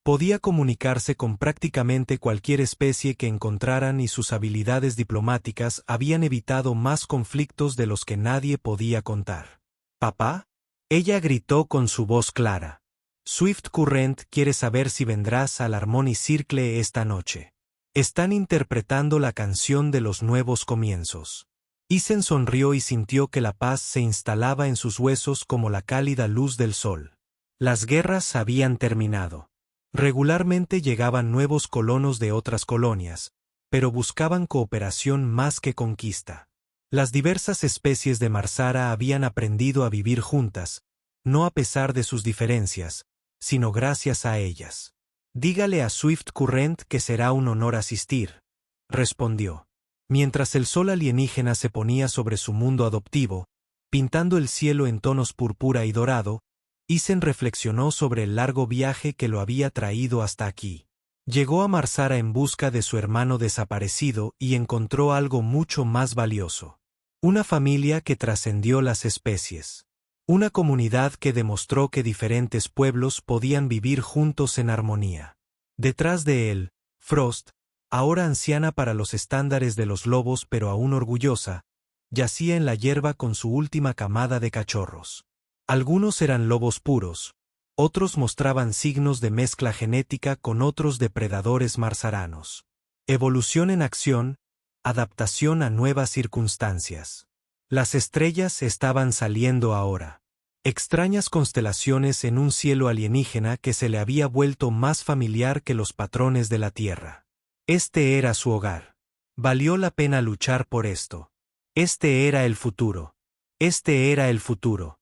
Podía comunicarse con prácticamente cualquier especie que encontraran y sus habilidades diplomáticas habían evitado más conflictos de los que nadie podía contar. «¿Papá?», ella gritó con su voz clara. «Swift Current quiere saber si vendrás al Harmony Circle esta noche. Están interpretando la canción de los nuevos comienzos». Isen sonrió y sintió que la paz se instalaba en sus huesos como la cálida luz del sol. Las guerras habían terminado. Regularmente llegaban nuevos colonos de otras colonias, pero buscaban cooperación más que conquista. Las diversas especies de Marsara habían aprendido a vivir juntas, no a pesar de sus diferencias, sino gracias a ellas. «Dígale a Swift Current que será un honor asistir», respondió. Mientras el sol alienígena se ponía sobre su mundo adoptivo, pintando el cielo en tonos púrpura y dorado, Isen reflexionó sobre el largo viaje que lo había traído hasta aquí. Llegó a Marsara en busca de su hermano desaparecido y encontró algo mucho más valioso. Una familia que trascendió las especies. Una comunidad que demostró que diferentes pueblos podían vivir juntos en armonía. Detrás de él, Frost, ahora anciana para los estándares de los lobos pero aún orgullosa, yacía en la hierba con su última camada de cachorros. Algunos eran lobos puros, otros mostraban signos de mezcla genética con otros depredadores marsaranos. Evolución en acción, adaptación a nuevas circunstancias. Las estrellas estaban saliendo ahora. Extrañas constelaciones en un cielo alienígena que se le había vuelto más familiar que los patrones de la Tierra. Este era su hogar. Valió la pena luchar por esto. Este era el futuro. Este era el futuro.